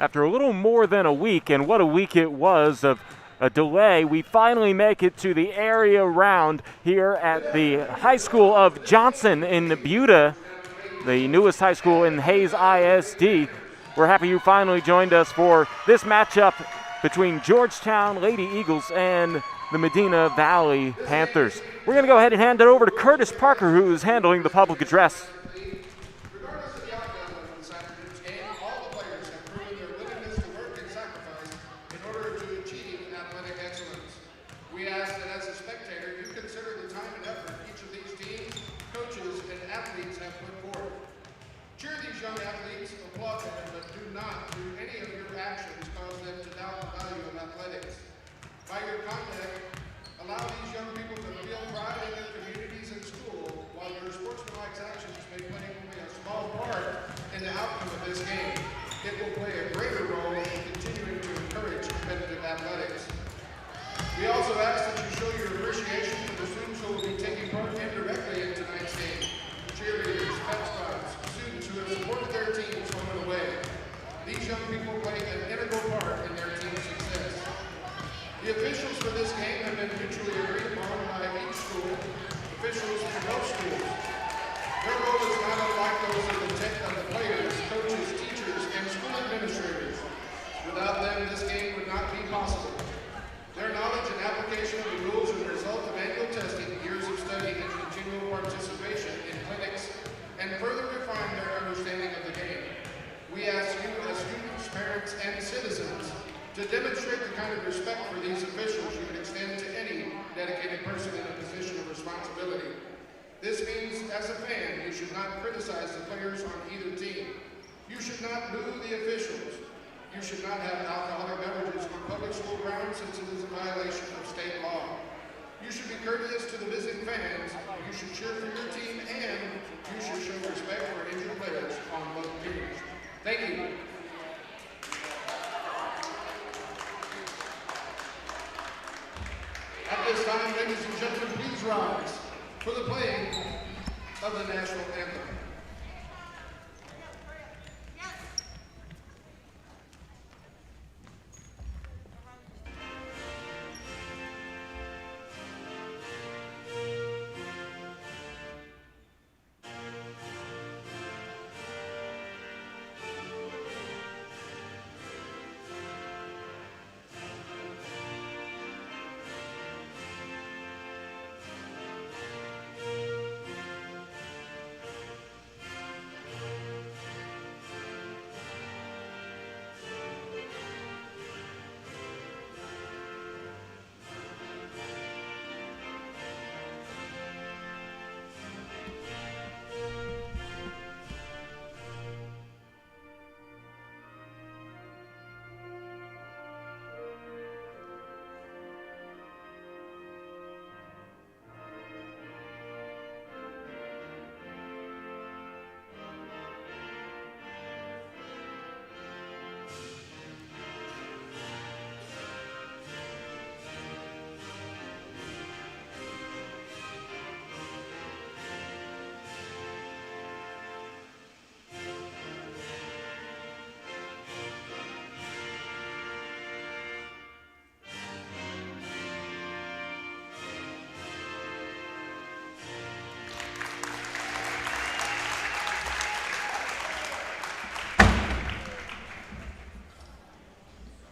after a little more than a week, and what a week it was of a delay, we finally make it to the area round here at the high school of Johnson in Buda, the newest high school in Hayes ISD. We're happy you finally joined us for this matchup between Georgetown Lady Eagles and the Medina Valley Panthers. We're going to go ahead and hand it over to Curtis Parker, who is handling the public address. Regardless of the outcome of this afternoon's game, all the players have proven their willingness to work and sacrifice in order to achieve athletic excellence. We ask that as a spectator, you consider the time and effort each of these teams, coaches, and athletes have put forth. Cheer these young athletes, applaud them, but do not, through any of your actions, cause them to doubt the value of athletics. By your conduct, allow these young people to feel pride in their communities and school, while your sportsmanlike actions may play only a small part in the outcome of this game. It will play a greater role in continuing to encourage competitive athletics. We also ask that you show your appreciation for the students who will be taking part indirectly in tonight's game. Cheerleaders, pep squads, students who have supported their teams home and away. These young people play an integral part in their team's success. The officials for this game have been mutually agreed upon by each school, officials in both schools. Their role is not unlike those of the players, coaches, teachers, and school administrators. Without them, this game would not be possible. Their knowledge and application of the rules are the result of annual testing, years of study, and continual participation in clinics, and further refine their understanding of the game. We ask you as students, parents, and citizens to demonstrate the kind of respect for these officials you would extend to any dedicated person in a position of responsibility. This means, as a fan, you should not criticize the players on either team. You should not boo the officials. You should not have alcoholic beverages on public school grounds since it is a violation of state law. You should be courteous to the visiting fans. You should cheer for your team, and you should show respect for injured players on both teams. Thank you. At this time, ladies and gentlemen, please rise for the playing of the national anthem.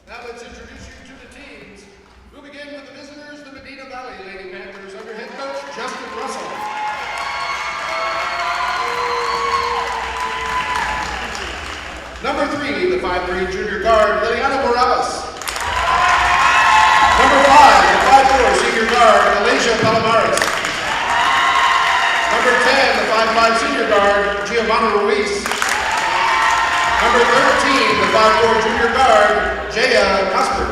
Now let's introduce you to the teams. We'll begin with the visitors, the Medina Valley Lady Panthers, under head coach Justin Russell. Number 3, the 5'3" junior guard, Liliana Morales. Number 5, the 5'4" senior guard, Alicia Palomares. Number 10, the 5'5" senior guard, Giovanna Ruiz. Number 13, the 5'4" junior guard, Jaya Casper.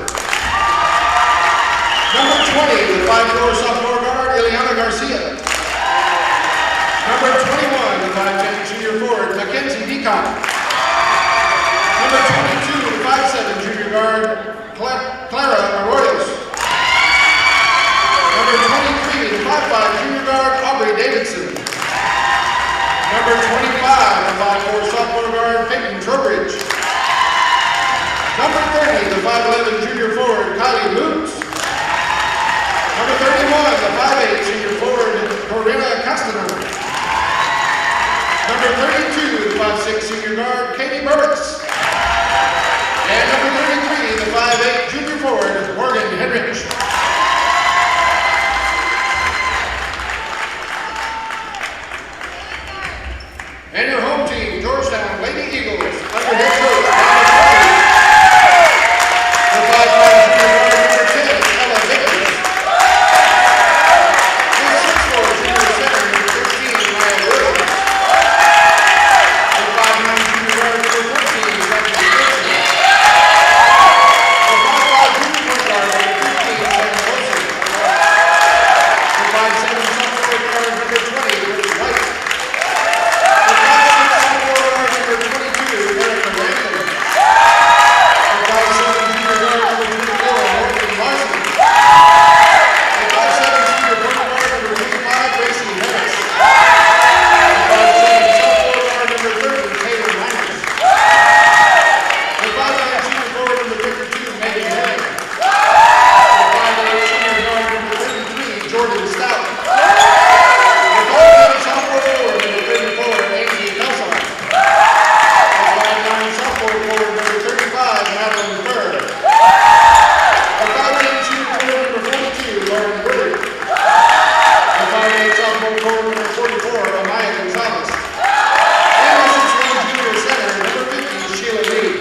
Number 20, the 5'4" sophomore guard, Ileana Garcia. Number 21, the 5'10" junior forward, Mackenzie Peacock. Number 22, the 5'7" junior guard, Clara Arroyos. Number 23, the 5'5" junior guard, Aubrey Davidson. Number 25, the 5'4" sophomore guard, Peyton Trowbridge. the 5'11 junior forward, Kylie Boots. Number 31, the 5'8 senior forward, Corina Castaner. Number 32, the 5'6 senior guard, Katie Burks. And number 33, the 5'8 junior forward, Morgan Henrich. And your home team, Georgetown Lady Eagles, under head coach, the 5'9 junior guard, number 10, Ella Vickers. The 6'4 junior center, number 13, Maya Williams. The 5'9 junior guard, number 14, Becky Gibson. The 5'5 junior point guard, number 15, Sam Wilson. The 5'7 sophomore guard, number 20, Rich White. The 5'6 sophomore guard, number 22, Erica Randall. The 5'7 junior guard, number 24, Morgan Larson. The 5'7 senior point guard, number 25, Gracie Harris. The 5'7 sophomore guard, number 30, Taylor Miners. The 5'9 senior forward, number 52, Megan Herring. The 5'8 senior guard, number 33, Jordan Stout. The 5'7 sophomore forward, number 34, Ainsley Nelson. The 5'9 sophomore forward, number 35, Madeline Burr. The 5'8 senior forward, number 42, Lauren Woodard. The 5'8 sophomore forward, number 44, Amaya Gonzalez. And the 6'1 junior center, number 50, Sheila Lee.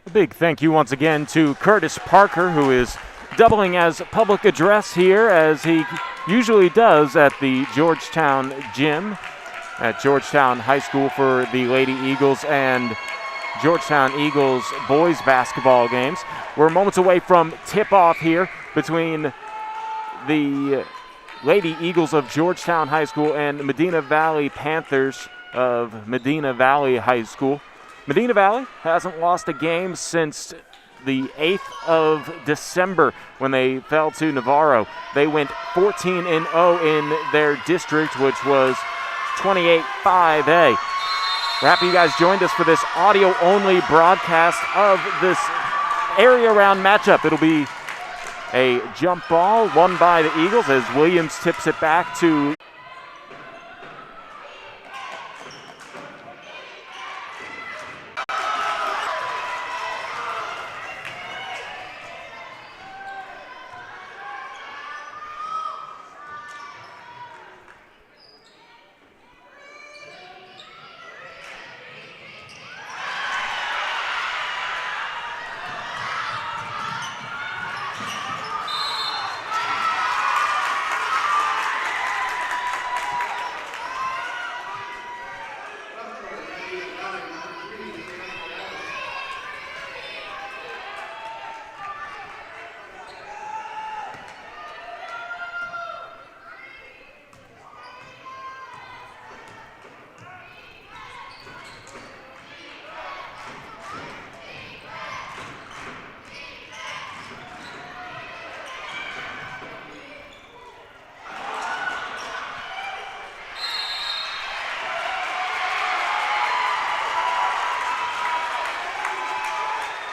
A big thank you once again to Curtis Parker, who is doubling as public address here, as he usually does at the Georgetown gym at Georgetown High School for the Lady Eagles and Georgetown Eagles boys basketball games. We're moments away from tip-off here between the Lady Eagles of Georgetown High School and Medina Valley Panthers of Medina Valley High School. Medina Valley hasn't lost a game since the 8th of December when they fell to Navarro. They went 14-0 in their district, which was 28-5A. We're happy you guys joined us for this audio-only broadcast of this area-round matchup. It'll be a jump ball won by the Eagles as Williams tips it back to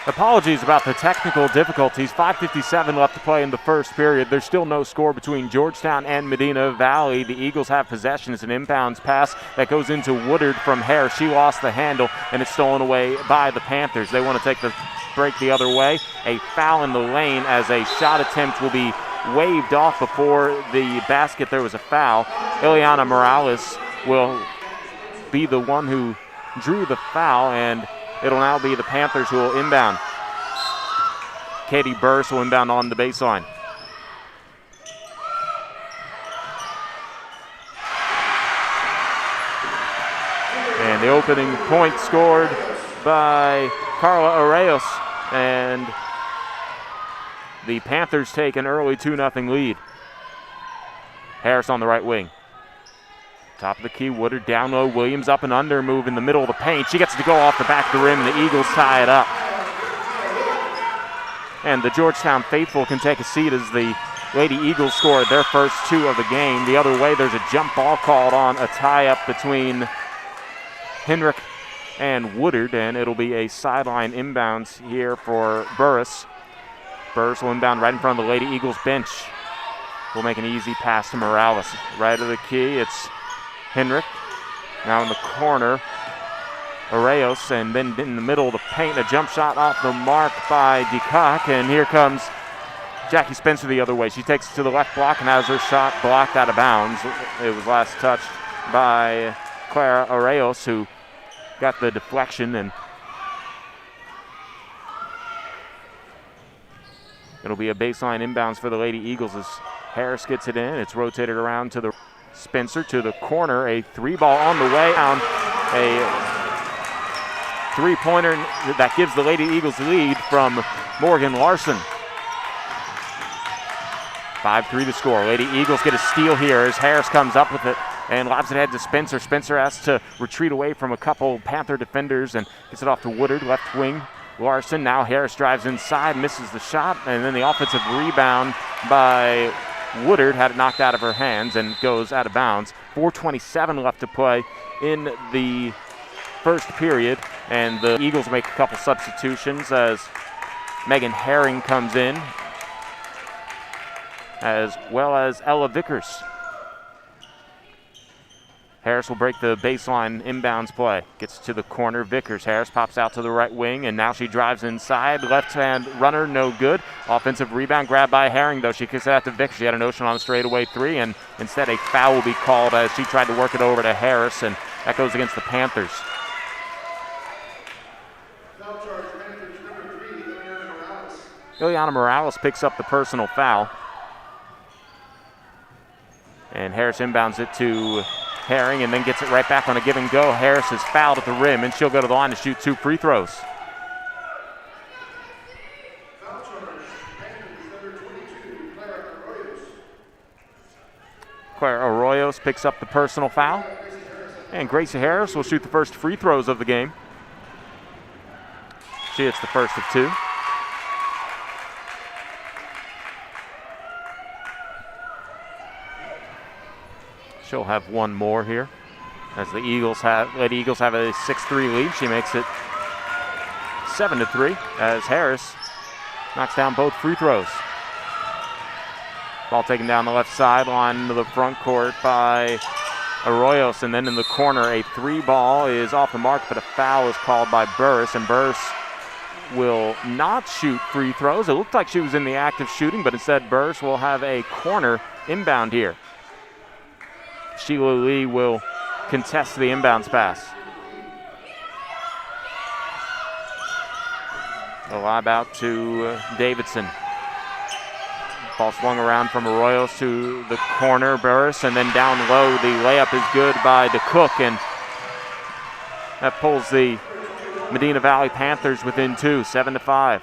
Apologies about the technical difficulties. 5:57 left to play in the first period. There's still no score between Georgetown and Medina Valley. The Eagles have possession. It's an inbounds pass that goes into Woodard from Hare. She lost the handle, and it's stolen away by the Panthers. They want to take the break the other way. A foul in the lane as a shot attempt will be waved off before the basket. There was a foul. Ileana Morales will be the one who drew the foul, and it'll now be the Panthers who will inbound. Katie Burse will inbound on the baseline. And the opening point scored by Carla Arreos, and the Panthers take an early 2-0 lead. Harris on the right wing. Top of the key, Woodard down low, Williams up and under, move in the middle of the paint. She gets to go off the back of the rim, and the Eagles tie it up. And the Georgetown faithful can take a seat as the Lady Eagles score their first 2 of the game. The other way, there's a jump ball called on a tie-up between Henrik and Woodard, and it'll be a sideline inbounds here for Burris. Burris will inbound right in front of the Lady Eagles bench. Will make an easy pass to Morales. Right of the key, it's Henrik. Now in the corner, Arreos, and then in the middle of the paint, a jump shot off the mark by DeCock, and here comes Jackie Spencer the other way. She takes it to the left block and has her shot blocked out of bounds. It was last touched by Clara Arreos, who got the deflection, and it'll be a baseline inbounds for the Lady Eagles as Harris gets it in. It's rotated around to the Spencer to the corner. A 3-ball on the way down. A 3-pointer that gives the Lady Eagles the lead from Morgan Larson. 5-3 to score. Lady Eagles get a steal here as Harris comes up with it and lobs it ahead to Spencer. Spencer has to retreat away from a couple Panther defenders and gets it off to Woodard, left wing. Larson, now Harris drives inside, misses the shot, and then the offensive rebound by Woodard had it knocked out of her hands and goes out of bounds. 4:27 left to play in the first period, and the Eagles make a couple substitutions as Megan Herring comes in, as well as Ella Vickers. Harris will break the baseline inbounds play. Gets to the corner, Vickers. Harris pops out to the right wing, and now she drives inside. Left-hand runner, no good. Offensive rebound grabbed by Herring, though. She kicks it out to Vickers. She had a notion on a straightaway 3, and instead a foul will be called as she tried to work it over to Harris, and that goes against the Panthers. Foul charge, Panthers number 3, Ileana Morales. Ileana Morales picks up the personal foul. And Harris inbounds it to Herring and then gets it right back on a give and go. Harris is fouled at the rim, and she'll go to the line to shoot 2 free throws. Foul charge, Panthers number 22, Clara Arroyos. Clara Arroyos picks up the personal foul. And Gracie Harris will shoot the first free throws of the game. She hits the first of 2. She'll have one more here as the Lady Eagles have a 6-3 lead. She makes it 7-3 as Harris knocks down both free throws. Ball taken down the left sideline to the front court by Arroyos, and then in the corner a 3-ball is off the mark, but a foul is called by Burris, and Burris will not shoot free throws. It looked like she was in the act of shooting, but instead Burris will have a corner inbound here. Sheila Lee will contest the inbounds pass. A lob out to Davidson. Ball swung around from Arroyos to the corner, Burris, and then down low. The layup is good by DeCook, and that pulls the Medina Valley Panthers within 2, 7-5.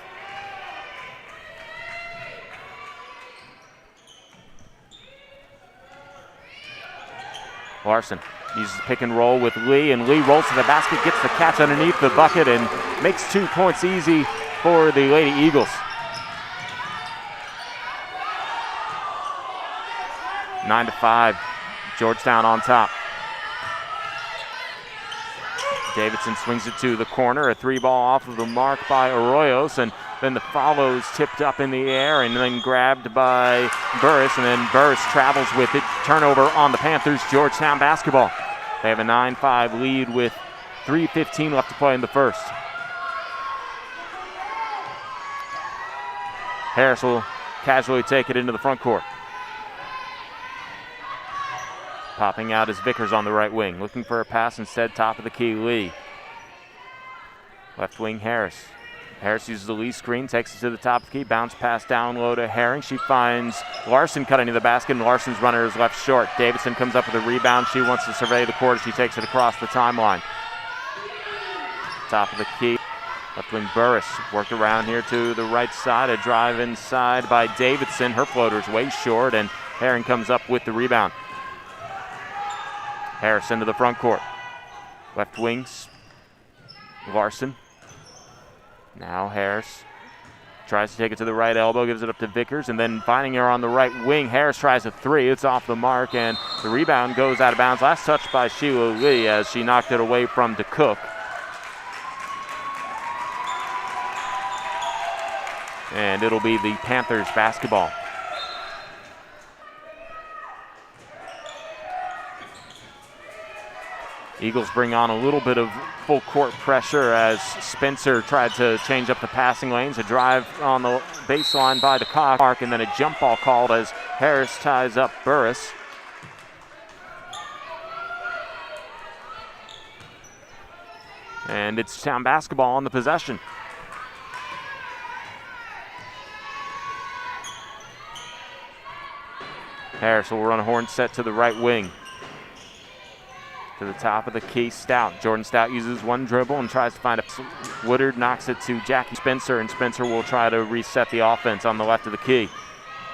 Larson uses pick and roll with Lee, and Lee rolls to the basket, gets the catch underneath the bucket, and makes 2 points easy for the Lady Eagles. 9-5, Georgetown on top. Davidson swings it to the corner, a 3-ball off of the mark by Arroyos, and then the follow's tipped up in the air and then grabbed by Burris, and then Burris travels with it. Turnover on the Panthers, Georgetown basketball. They have a 9-5 lead with 3:15 left to play in the first. Harris will casually take it into the front court. Popping out is Vickers on the right wing. Looking for a pass instead, top of the key, Lee. Left wing, Harris. Harris uses the Lee screen, takes it to the top of the key, bounce pass down low to Herring. She finds Larson cutting to the basket, and Larson's runner is left short. Davidson comes up with a rebound. She wants to survey the court as she takes it across the timeline. Top of the key, left wing Burris. Worked around here to the right side. A drive inside by Davidson. Her floater's way short, and Herring comes up with the rebound. Harris into the front court. Left wings, Larson. Now Harris tries to take it to the right elbow, gives it up to Vickers, and then finding her on the right wing. Harris tries a three. It's off the mark, and the rebound goes out of bounds. Last touch by Sheila Lee as she knocked it away from DeCook. And it'll be the Panthers basketball. Eagles bring on a little bit of full court pressure as Spencer tried to change up the passing lanes. A drive on the baseline by DeCock, and then a jump ball called as Harris ties up Burris. And it's Town basketball on the possession. Harris will run a horn set to the right wing. To the top of the key, Stout. Jordan Stout uses one dribble and tries to find a Woodard, knocks it to Jackie Spencer, and Spencer will try to reset the offense on the left of the key.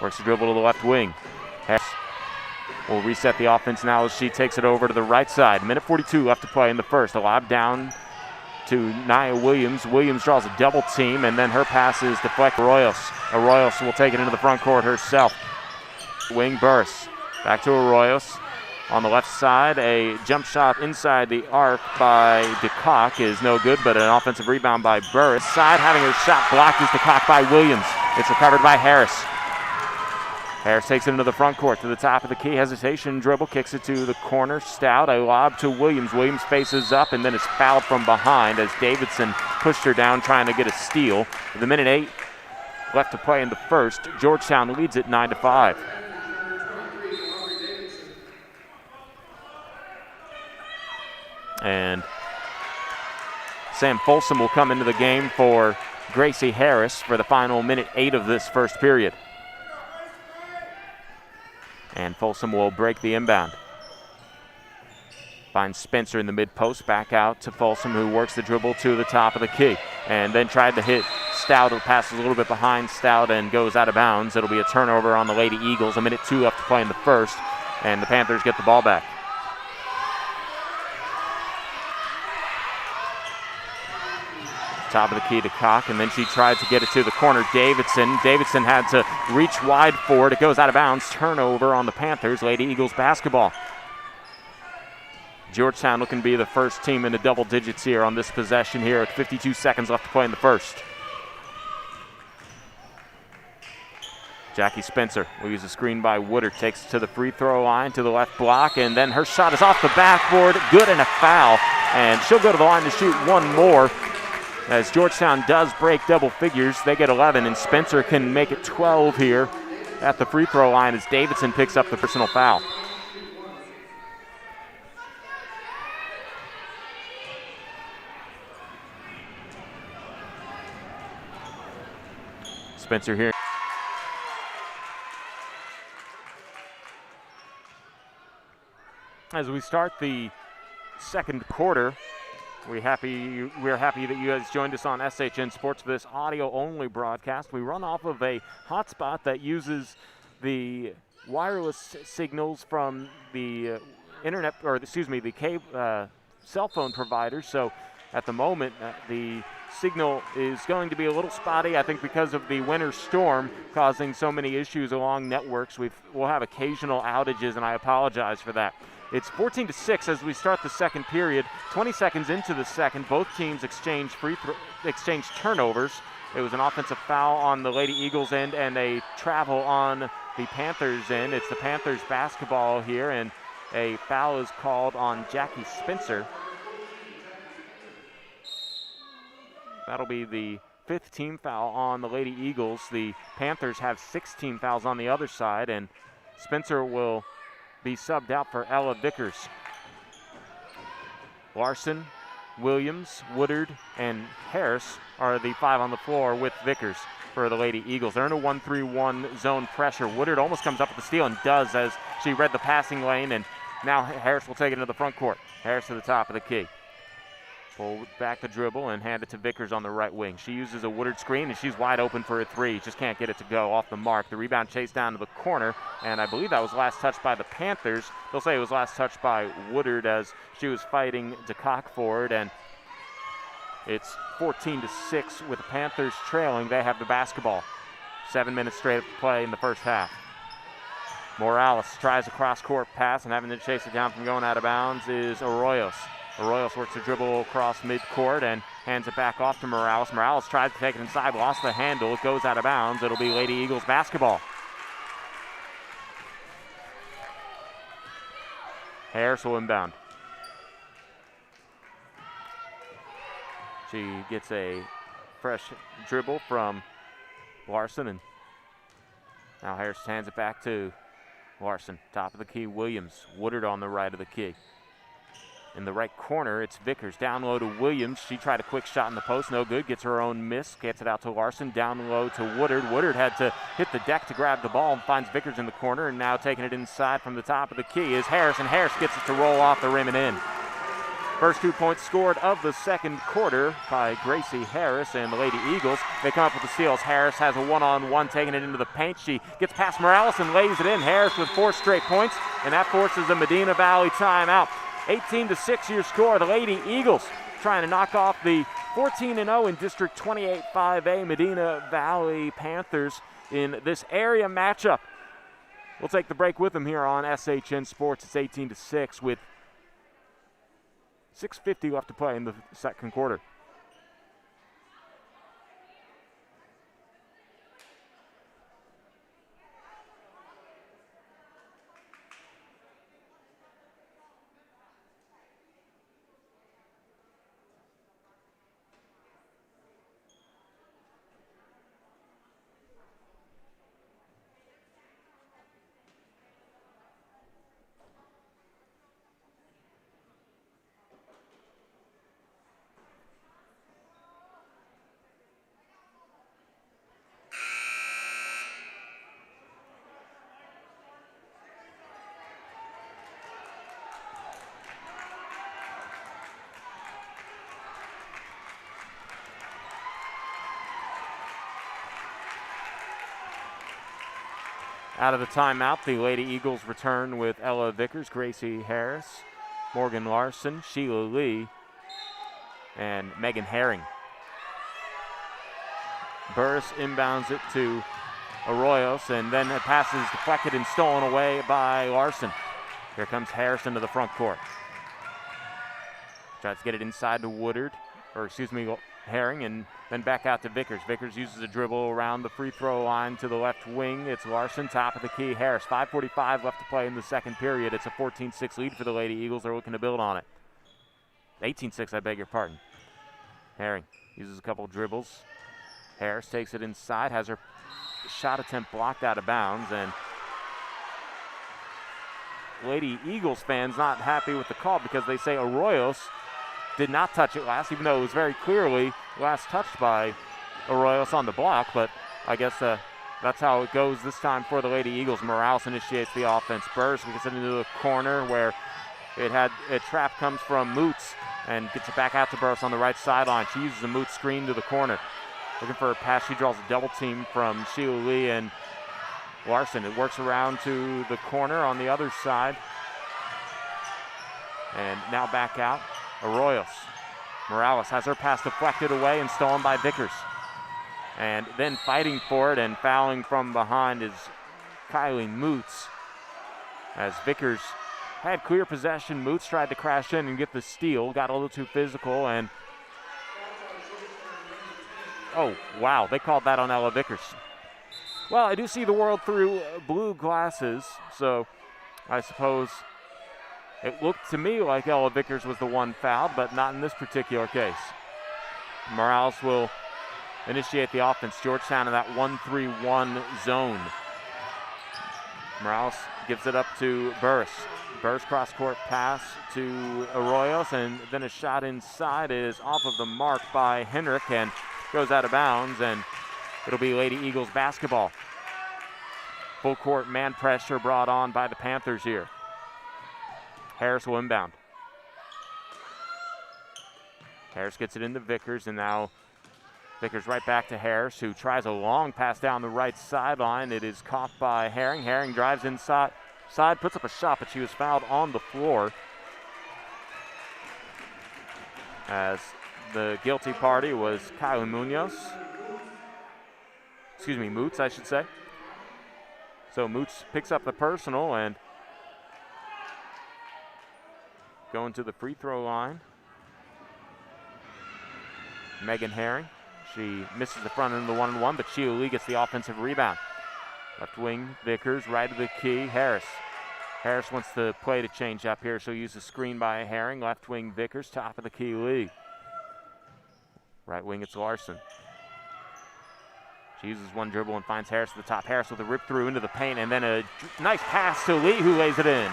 Works the dribble to the left wing. Harris will reset the offense now as she takes it over to the right side. Minute 42 left to play in the first. A lob down to Nia Williams. Williams draws a double team, and then her pass is deflected. Arroyos will take it into the front court herself. Wing Burris. Back to Arroyos. On the left side, a jump shot inside the arc by DeCock is no good, but an offensive rebound by Burris. Side having her shot blocked is DeCock by Williams. It's recovered by Harris. Harris takes it into the front court to the top of the key. Hesitation dribble, kicks it to the corner. Stout, a lob to Williams. Williams faces up and then is fouled from behind as Davidson pushed her down trying to get a steal. With a minute 8 left to play in the first, Georgetown leads it 9-5. And Sam Folsom will come into the game for Gracie Harris for the final minute 8 of this first period. And Folsom will break the inbound. Finds Spencer in the mid-post, back out to Folsom, who works the dribble to the top of the key. And then tried to hit Stout, who passes a little bit behind Stout and goes out of bounds. It'll be a turnover on the Lady Eagles. A minute 2 left to play in the first, and the Panthers get the ball back. Top of the key to Cock, and then she tried to get it to the corner. Davidson had to reach wide for it. It goes out of bounds. Turnover on the Panthers. Lady Eagles basketball. Georgetown looking to be the first team into double digits here on this possession here with 52 seconds left to play in the first. Jackie Spencer will use a screen by Woodard. Takes it to the free throw line to the left block, and then her shot is off the backboard. Good, and a foul. And she'll go to the line to shoot one more. As Georgetown does break double figures, they get 11, and Spencer can make it 12 here at the free throw line as Davidson picks up the personal foul. Spencer here. As we start the second quarter, we're happy that you guys joined us on SHN Sports for this audio-only broadcast. We run off of a hotspot that uses the wireless signals from the the cell phone providers. So at the moment, the signal is going to be a little spotty, I think, because of the winter storm causing so many issues along networks. We'll have occasional outages, and I apologize for that. It's 14-6 as we start the second period. 20 seconds into the second, both teams exchange turnovers. It was an offensive foul on the Lady Eagles end and a travel on the Panthers end. It's the Panthers basketball here, and a foul is called on Jackie Spencer. That'll be the 5th team foul on the Lady Eagles. The Panthers have 16 fouls on the other side, and Spencer will be subbed out for Ella Vickers. Larson, Williams, Woodard, and Harris are the 5 on the floor with Vickers for the Lady Eagles. They're in a 1-3-1 zone pressure. Woodard almost comes up with the steal and does as she read the passing lane, and now Harris will take it into the front court. Harris to the top of the key. Pull back the dribble and hand it to Vickers on the right wing. She uses a Woodard screen, and she's wide open for a three. Just can't get it to go off the mark. The rebound chased down to the corner, and I believe that was last touched by the Panthers. They'll say it was last touched by Woodard as she was fighting DeCock for it, and it's 14-6 with the Panthers trailing. They have the basketball. 7 minutes straight of play in the first half. Morales tries a cross-court pass, and having to chase it down from going out of bounds is Arroyos. Arroyos works the dribble across midcourt and hands it back off to Morales. Morales tries to take it inside, lost the handle. It goes out of bounds. It'll be Lady Eagles basketball. Harris will inbound. She gets a fresh dribble from Larson, and now Harris hands it back to Larson. Top of the key, Williams. Woodard on the right of the key. In the right corner, it's Vickers. Down low to Williams. She tried a quick shot in the post. No good. Gets her own miss. Gets it out to Larson. Down low to Woodard. Woodard had to hit the deck to grab the ball and finds Vickers in the corner. And now taking it inside from the top of the key is Harris. And Harris gets it to roll off the rim and in. First 2 points scored of the second quarter by Gracie Harris and the Lady Eagles. They come up with the steals. Harris has a one-on-one, taking it into the paint. She gets past Morales and lays it in. Harris with 4 straight points, and that forces a Medina Valley timeout. 18-6 your score. The Lady Eagles trying to knock off the 14-0 in District 28 5A Medina Valley Panthers in this area matchup. We'll take the break with them here on SHN Sports. It's 18-6 with 6:50 left to play in the second quarter. Out of the timeout, the Lady Eagles return with Ella Vickers, Gracie Harris, Morgan Larson, Sheila Lee, and Megan Herring. Burris inbounds it to Arroyos, and then the pass is deflected and stolen away by Larson. Here comes Harris into the front court. Tries to get it inside to Woodard, Herring, and then back out to Vickers. Vickers uses a dribble around the free throw line to the left wing. It's Larson, top of the key. Harris, 5:45 left to play in the second period. It's a 14-6 lead for the Lady Eagles. They're looking to build on it. 18-6, I beg your pardon. Herring uses a couple dribbles. Harris takes it inside, has her shot attempt blocked out of bounds, and Lady Eagles fans not happy with the call because they say Arroyos did not touch it last, even though it was very clearly last touched by Arroyos on the block. But I guess that's how it goes this time for the Lady Eagles. Morales initiates the offense. Burrs gets it into the corner where a trap comes from Moots and gets it back out to Burrs on the right sideline. She uses a Moots screen to the corner. Looking for a pass. She draws a double team from Sheila Lee and Larson. It works around to the corner on the other side. And now back out. Arroyos. Morales has her pass deflected away and stolen by Vickers. And then fighting for it and fouling from behind is Kylie Moots. As Vickers had clear possession, Moots tried to crash in and get the steal. Got a little too physical and... oh, wow, they called that on Ella Vickers. Well, I do see the world through blue glasses, so I suppose... it looked to me like Ella Vickers was the one fouled, but not in this particular case. Morales will initiate the offense. Georgetown in that 1-3-1 zone. Morales gives it up to Burris. Burris cross-court pass to Arroyos, and then a shot inside is off of the mark by Henrik and goes out of bounds, and it'll be Lady Eagles basketball. Full court man pressure brought on by the Panthers here. Harris will inbound. Harris gets it into Vickers, and now Vickers right back to Harris, who tries a long pass down the right sideline. It is caught by Herring. Herring drives inside, puts up a shot, but she was fouled on the floor as the guilty party was Kylie Munoz. Excuse me, Moots, I should say. So Moots picks up the personal and going to the free throw line. Megan Herring. She misses the front end of the 1-and-1, but Sheila Lee gets the offensive rebound. Left wing, Vickers, right of the key, Harris. Harris wants the play to change up here. She'll use the screen by Herring. Left wing, Vickers, top of the key, Lee. Right wing, it's Larson. She uses one dribble and finds Harris at the top. Harris with a rip through into the paint, and then a nice pass to Lee, who lays it in.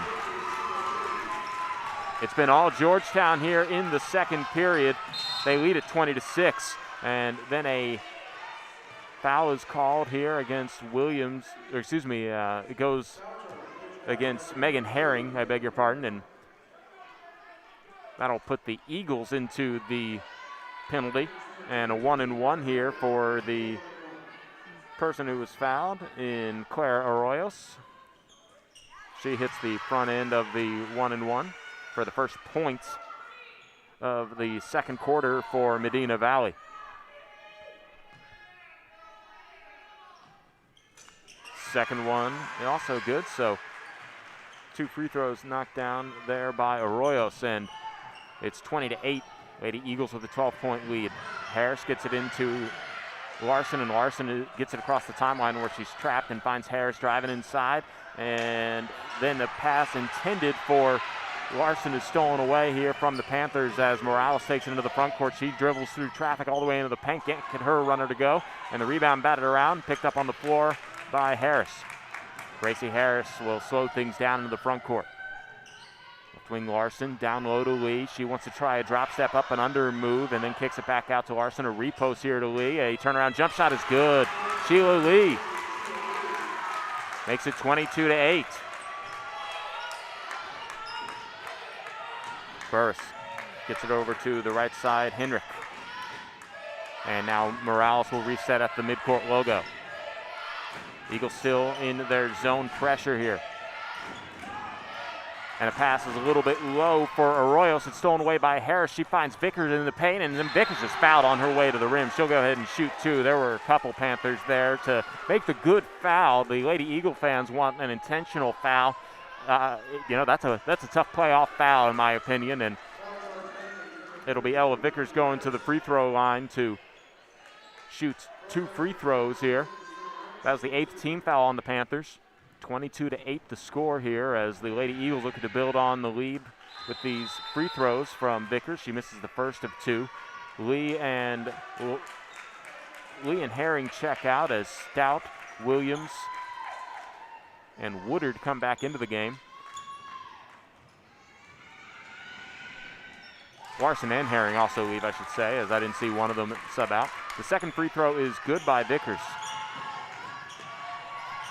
It's been all Georgetown here in the second period. They lead at 20-6. And then a foul is called here against Williams, or excuse me, it goes against Megan Herring, I beg your pardon, and that'll put the Eagles into the penalty. And a 1-and-1 here for the person who was fouled in Claire Arroyos. She hits the front end of the 1-and-1 for the first points of the second quarter for Medina Valley. Second one also good, so 2 free throws knocked down there by Arroyos, and it's 20-8. Lady Eagles with a 12-point lead. Harris gets it into Larson, and Larson gets it across the timeline where she's trapped and finds Harris driving inside, and then the pass intended for Larson is stolen away here from the Panthers as Morales takes it into the front court. She dribbles through traffic all the way into the paint, can't get her runner to go, and the rebound batted around, picked up on the floor by Harris. Gracie Harris will slow things down into the front court. Left wing Larson, down low to Lee. She wants to try a drop step up and under move and then kicks it back out to Larson. A repost here to Lee. A turnaround jump shot is good. Sheila Lee makes it 22-8. Burris gets it over to the right side, Henrik. And now Morales will reset at the midcourt logo. Eagles still in their zone pressure here. And a pass is a little bit low for Arroyos. It's stolen away by Harris. She finds Vickers in the paint, and then Vickers is fouled on her way to the rim. She'll go ahead and shoot 2. There were a couple Panthers there to make the good foul. The Lady Eagle fans want an intentional foul. That's a tough playoff foul in my opinion, and it'll be Ella Vickers going to the free throw line to shoot 2 free throws here. That was the 8th team foul on the Panthers. 22-8 the score here as the Lady Eagles looking to build on the lead with these free throws from Vickers. She misses the first of 2. Lee and Herring check out as Stout, Williams, and Woodard come back into the game. Larson and Herring also leave, I should say, as I didn't see one of them sub out. The second free throw is good by Vickers.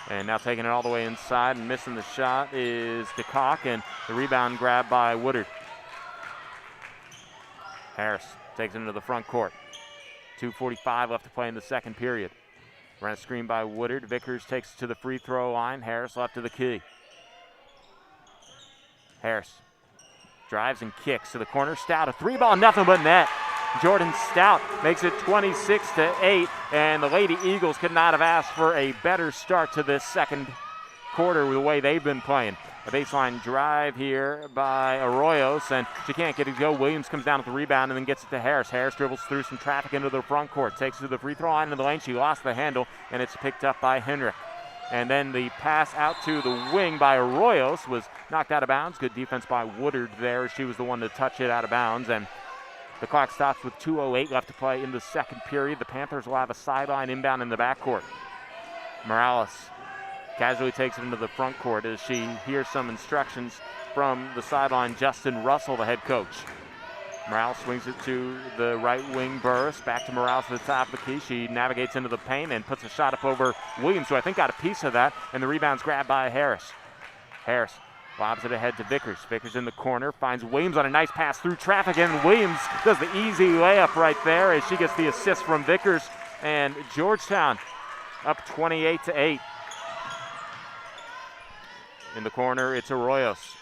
And now taking it all the way inside and missing the shot is DeCock, and the rebound grabbed by Woodard. Harris takes it into the front court. 2:45 left to play in the second period. Ran a screen by Woodard. Vickers takes it to the free throw line. Harris left to the key. Harris drives and kicks to the corner. Stout, a 3-ball, nothing but net. Jordan Stout makes it 26-8, and the Lady Eagles could not have asked for a better start to this second quarter with the way they've been playing. A baseline drive here by Arroyos, and she can't get it to go. Williams comes down with the rebound and then gets it to Harris. Harris dribbles through some traffic into the front court, takes it to the free throw line in the lane. She lost the handle, and it's picked up by Henrik. And then the pass out to the wing by Arroyos was knocked out of bounds. Good defense by Woodard there. She was the one to touch it out of bounds, and the clock stops with 2:08 left to play in the second period. The Panthers will have a sideline inbound in the backcourt. Morales casually takes it into the front court as she hears some instructions from the sideline, Justin Russell, the head coach. Morales swings it to the right wing, Burris. Back to Morales at the top of the key. She navigates into the paint and puts a shot up over Williams, who I think got a piece of that, and the rebound's grabbed by Harris. Harris Lobs it ahead to Vickers. Vickers in the corner, finds Williams on a nice pass through traffic, and Williams does the easy layup right there as she gets the assist from Vickers. And Georgetown up 28-8. In the corner, it's Arroyos.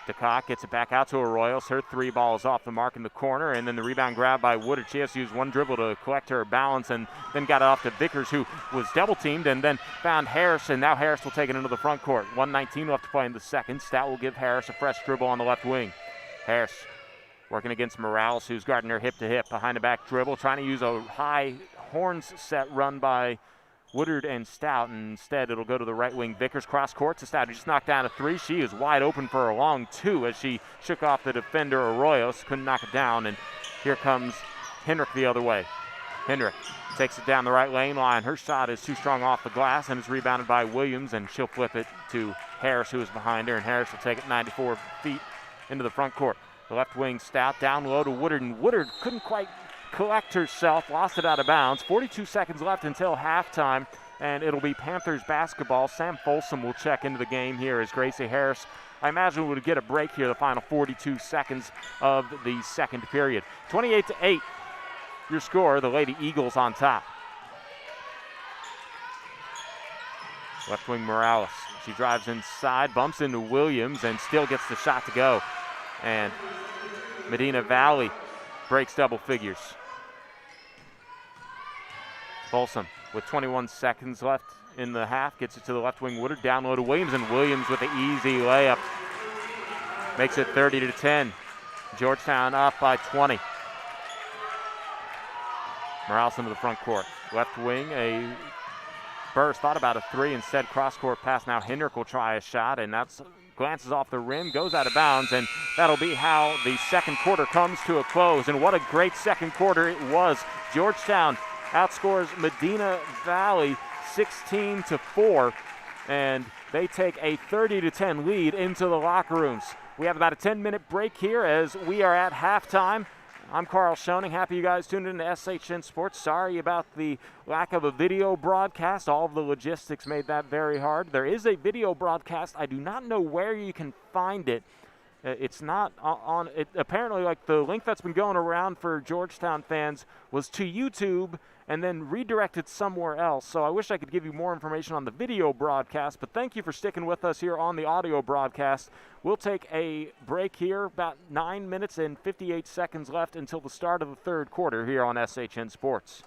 DeCock gets it back out to Arroyos. Her three ball is off the mark in the corner, and then the rebound grab by Woodard. She has to use one dribble to collect her balance, and then got it off to Vickers, who was double-teamed, and then found Harris, and now Harris will take it into the front court. 1:19 left to play in the second. Stout will give Harris a fresh dribble on the left wing. Harris working against Morales, who's guarding her hip-to-hip. Behind the back dribble, trying to use a high horns set run by Woodard and Stout, and instead it'll go to the right wing. Vickers cross court to Stout, who just knocked down a three. She is wide open for a long two as she shook off the defender Arroyos, couldn't knock it down, and here comes Hendrick the other way. Hendrick takes it down the right lane line. Her shot is too strong off the glass and is rebounded by Williams, and she'll flip it to Harris, who is behind her, and Harris will take it 94 feet into the front court. The left wing Stout down low to Woodard, and Woodard couldn't quite collect herself, lost it out of bounds. 42 seconds left until halftime, and it'll be Panthers basketball. Sam Folsom will check into the game here as Gracie Harris, I imagine, would get a break here the final 42 seconds of the second period. 28-8, your score. The Lady Eagles on top. Left wing Morales. She drives inside, bumps into Williams, and still gets the shot to go. And Medina Valley breaks double figures. Folsom with 21 seconds left in the half gets it to the left wing Woodard, down low to Williams, and Williams with the easy layup makes it 30-10. Georgetown up by 20. Morales into the front court. Left wing, a burst, thought about a three, instead cross-court pass. Now Hendrick will try a shot, and that's glances off the rim, goes out of bounds, and that'll be how the second quarter comes to a close. And what a great second quarter it was. Georgetown outscores Medina Valley 16-4, and they take a 30-10 lead into the locker rooms. We have about a 10-minute break here as we are at halftime. I'm Carl Schoening. Happy you guys tuned in to SHN Sports. Sorry about the lack of a video broadcast. All of the logistics made that very hard. There is a video broadcast. I do not know where you can find it. It's not on it. Apparently, like, the link that's been going around for Georgetown fans was to YouTube and then redirected somewhere else. So I wish I could give you more information on the video broadcast, but thank you for sticking with us here on the audio broadcast. We'll take a break here, about 9 minutes and 58 seconds left until the start of the third quarter here on SHN Sports.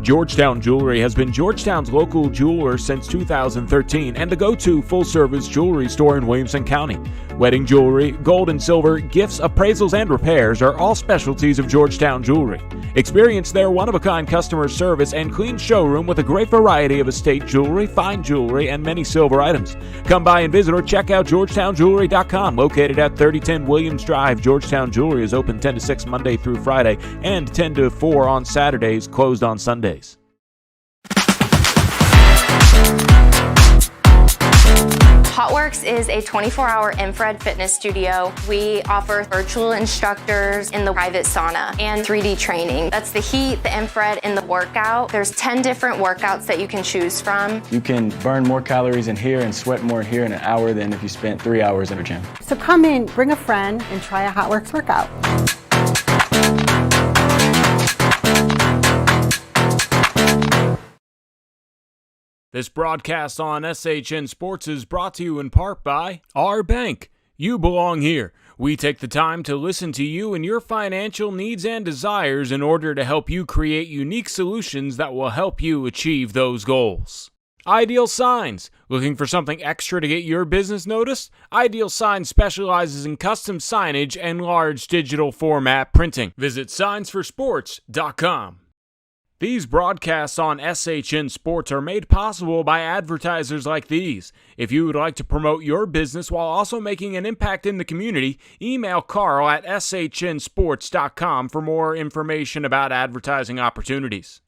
Georgetown Jewelry has been Georgetown's local jeweler since 2013 and the go-to full-service jewelry store in Williamson County. Wedding jewelry, gold and silver, gifts, appraisals, and repairs are all specialties of Georgetown Jewelry. Experience their one-of-a-kind customer service and clean showroom with a great variety of estate jewelry, fine jewelry, and many silver items. Come by and visit or check out GeorgetownJewelry.com. Located at 3010 Williams Drive, Georgetown Jewelry is open 10 to 6 Monday through Friday and 10 to 4 on Saturdays, closed on Sundays. HotWorks is a 24-hour infrared fitness studio. We offer virtual instructors in the private sauna and 3D training. That's the heat, the infrared, and the workout. There's 10 different workouts that you can choose from. You can burn more calories in here and sweat more in here in an hour than if you spent 3 hours in a gym. So come in, bring a friend, and try a HotWorks workout. This broadcast on SHN Sports is brought to you in part by our bank. You belong here. We take the time to listen to you and your financial needs and desires in order to help you create unique solutions that will help you achieve those goals. Ideal Signs. Looking for something extra to get your business noticed? Ideal Signs specializes in custom signage and large digital format printing. Visit signsforsports.com. These broadcasts on SHN Sports are made possible by advertisers like these. If you would like to promote your business while also making an impact in the community, email Carl at shnsports.com for more information about advertising opportunities.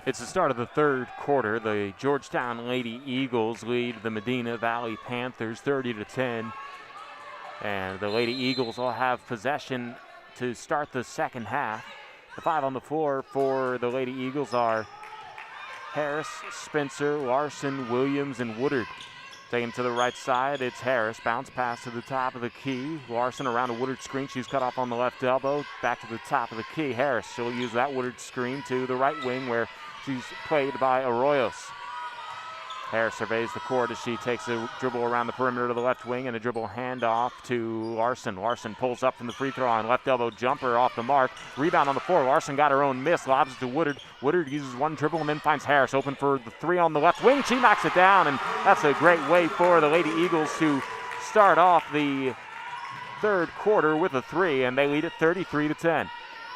It's the start of the third quarter. The Georgetown Lady Eagles lead the Medina Valley Panthers 30-10. And the Lady Eagles will have possession to start the second half. The five on the floor for the Lady Eagles are Harris, Spencer, Larson, Williams, and Woodard. Taking to the right side, it's Harris. Bounce pass to the top of the key. Larson around a Woodard screen. She's cut off on the left elbow. Back to the top of the key. Harris, she'll use that Woodard screen to the right wing where she's played by Arroyos. Harris surveys the court as she takes a dribble around the perimeter to the left wing and a dribble handoff to Larson. Larson pulls up from the free throw line. Left elbow jumper off the mark. Rebound on the floor. Larson got her own miss. Lobs it to Woodard. Woodard uses one dribble and then finds Harris open for the three on the left wing. She knocks it down, and that's a great way for the Lady Eagles to start off the third quarter with a three, and they lead it 33-10.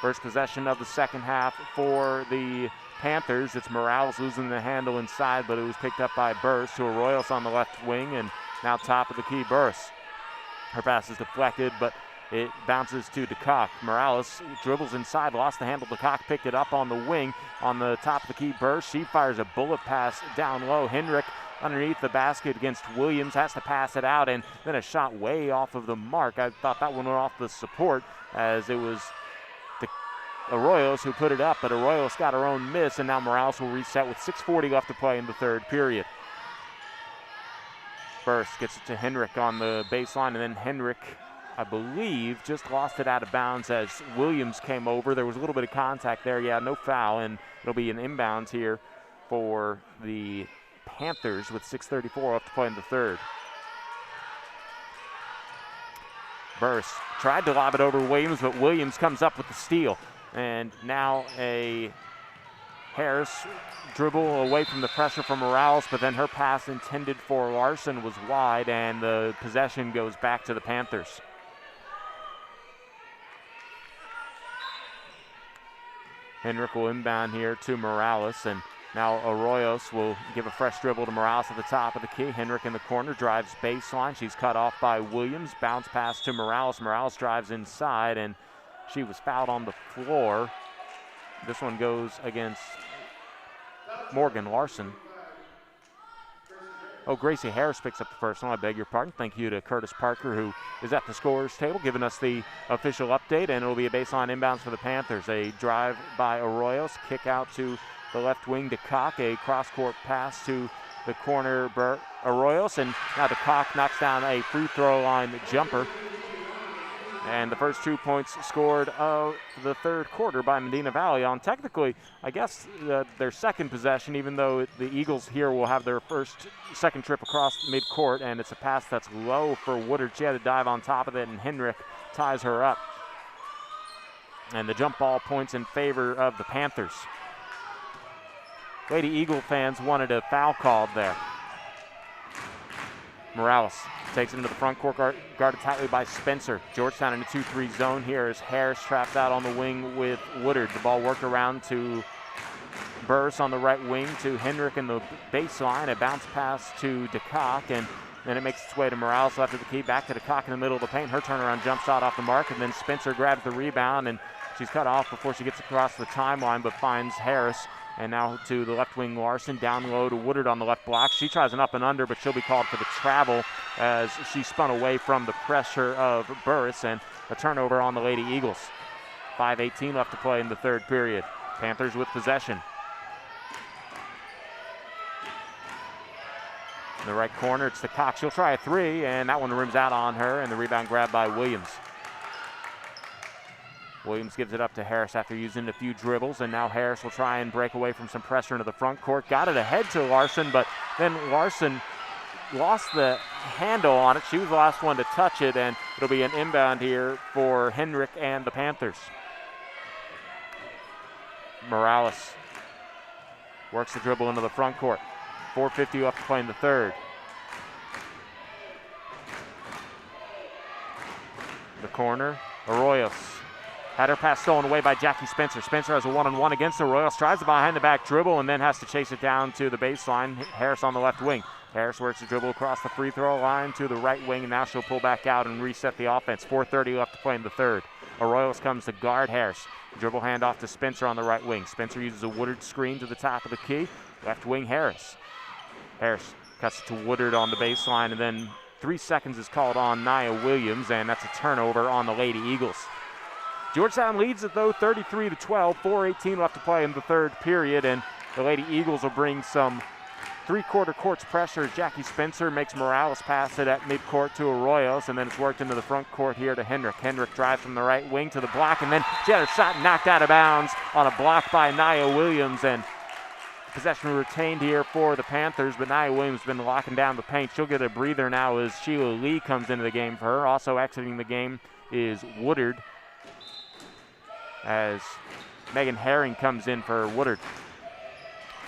First possession of the second half for the Panthers. It's Morales losing the handle inside, but it was picked up by Burris to Arroyos on the left wing, and now top of the key, Burris. Her pass is deflected, but it bounces to DeCock. Morales dribbles inside, lost the handle. DeCock picked it up on the wing. On the top of the key, Burris. She fires a bullet pass down low. Hendrick underneath the basket against Williams, has to pass it out, and then a shot way off of the mark. I thought that one went off the support as it was Arroyos who put it up, but Arroyos got her own miss, and now Morales will reset with 6:40 left to play in the third period. Burris gets it to Hendrick on the baseline, and then Hendrick, I believe, just lost it out of bounds as Williams came over. There was a little bit of contact there. Yeah, no foul, and it'll be an inbounds here for the Panthers with 6:34 left to play in the third. Burris tried to lob it over Williams, but Williams comes up with the steal. And now a Harris dribble away from the pressure from Morales, but then her pass intended for Larson was wide, and the possession goes back to the Panthers. Hendrick will inbound here to Morales, and now Arroyos will give a fresh dribble to Morales at the top of the key. Hendrick in the corner, drives baseline. She's cut off by Williams. Bounce pass to Morales. Morales drives inside, and she was fouled on the floor. This one goes against Morgan Larson. Oh, Gracie Harris picks up the first one. I beg your pardon. Thank you to Curtis Parker, who is at the scorer's table, giving us the official update, and it'll be a baseline inbounds for the Panthers. A drive by Arroyos, kick out to the left wing to Cock, a cross-court pass to the corner Arroyos, and now DeCock knocks down a free throw line jumper. And the first 2 points scored of the third quarter by Medina Valley on technically, I guess, their second possession, even though the Eagles here will have their second trip across midcourt, and it's a pass that's low for Woodard. She had to dive on top of it, and Hendrick ties her up. And the jump ball points in favor of the Panthers. Lady Eagle fans wanted a foul called there. Morales takes it into the front court, guarded tightly by Spencer. Georgetown in a 2-3 zone here as Harris traps out on the wing with Woodard. The ball worked around to Burris on the right wing to Hendrick in the baseline. A bounce pass to DeCock, and then it makes its way to Morales left of the key. Back to DeCock in the middle of the paint. Her turnaround jump shot off the mark, and then Spencer grabs the rebound, and she's cut off before she gets across the timeline, but finds Harris. And now to the left wing, Larson, down low to Woodard on the left block. She tries an up and under, but she'll be called for the travel as she spun away from the pressure of Burris, and a turnover on the Lady Eagles. 5:18 left to play in the third period. Panthers with possession. In the right corner, it's the Cox. She'll try a three, and that one rims out on her, and the rebound grabbed by Williams. Williams gives it up to Harris after using a few dribbles, and now Harris will try and break away from some pressure into the front court. Got it ahead to Larson, but then Larson lost the handle on it. She was the last one to touch it, and it'll be an inbound here for Hendrick and the Panthers. Morales works the dribble into the front court. 4:50 left to play in the third. The corner, Arroyos. Had her pass stolen away by Jackie Spencer. Spencer has a one-on-one against Arroyos, tries the behind-the-back dribble, and then has to chase it down to the baseline. Harris on the left wing. Harris works the dribble across the free throw line to the right wing, and now she'll pull back out and reset the offense. 4:30 left to play in the third. Arroyos comes to guard Harris. Dribble handoff to Spencer on the right wing. Spencer uses a Woodard screen to the top of the key. Left wing Harris. Harris cuts it to Woodard on the baseline, and then 3 seconds is called on Nia Williams, and that's a turnover on the Lady Eagles. Georgetown leads it, though, 33-12. 4:18 left to play in the third period, and the Lady Eagles will bring some three-quarter courts pressure. Jackie Spencer makes Morales pass it at midcourt to Arroyos, and then it's worked into the front court here to Hendrick. Hendrick drives from the right wing to the block, and then she had her shot knocked out of bounds on a block by Nia Williams, and possession retained here for the Panthers, but Nia Williams has been locking down the paint. She'll get a breather now as Sheila Lee comes into the game for her. Also exiting the game is Woodard as Megan Herring comes in for Woodard.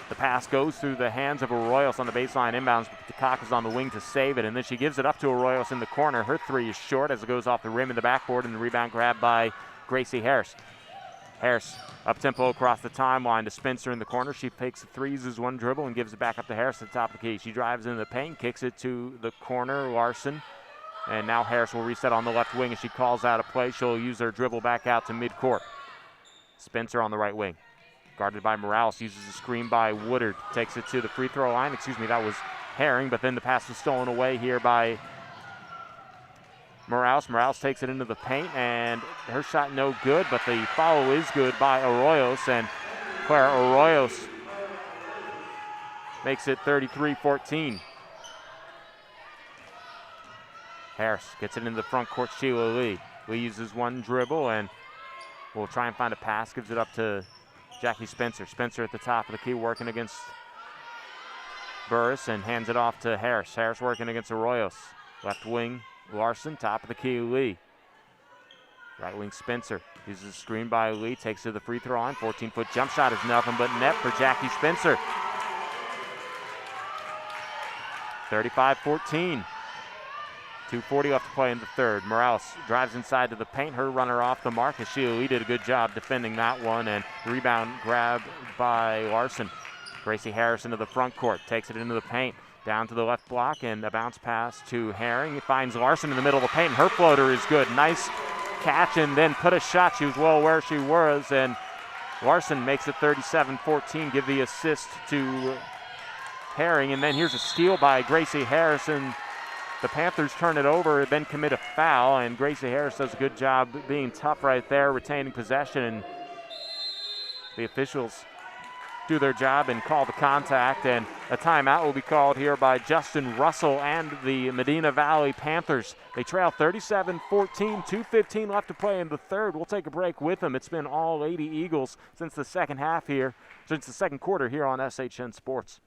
The pass goes through the hands of Arroyos on the baseline inbounds, but Takaka's on the wing to save it, and then she gives it up to Arroyos in the corner. Her three is short as it goes off the rim in the backboard, and the rebound grabbed by Gracie Harris. Harris up-tempo across the timeline to Spencer in the corner. She fakes the three, uses one dribble, and gives it back up to Harris at the top of the key. She drives into the paint, kicks it to the corner, Larson. And now Harris will reset on the left wing as she calls out a play. She'll use her dribble back out to midcourt. Spencer on the right wing. Guarded by Morales, uses a screen by Woodard. Takes it to the free throw line. That was Herring, but then the pass was stolen away here by Morales. Morales takes it into the paint, and her shot no good, but the follow is good by Arroyos, and Clara Arroyos makes it 33-14. Harris gets it into the front court, Sheila Lee. Lee uses one dribble and will try and find a pass, gives it up to Jackie Spencer. Spencer at the top of the key working against Burris and hands it off to Harris. Harris working against Arroyos. Left wing, Larson, top of the key, Lee. Right wing, Spencer. Uses a screen by Lee, takes to the free throw line. 14-foot jump shot is nothing but net for Jackie Spencer. 35-14. 2:40 left to play in the third. Morales drives inside to the paint. Her runner off the mark as Sheila Lee did a good job defending that one, and rebound grabbed by Larson. Gracie Harris into the front court, takes it into the paint. Down to the left block, and a bounce pass to Herring. He finds Larson in the middle of the paint. Her floater is good. Nice catch, and then put a shot. She was well where she was, and Larson makes it 37-14. Give the assist to Herring, and then here's a steal by Gracie Harris, and the Panthers turn it over, then commit a foul, and Gracie Harris does a good job being tough right there, retaining possession, and the officials do their job and call the contact, and a timeout will be called here by Justin Russell and the Medina Valley Panthers. They trail 37-14, 2:15 left to play in the third. We'll take a break with them. It's been all Lady Eagles since the second quarter here on SHN Sports.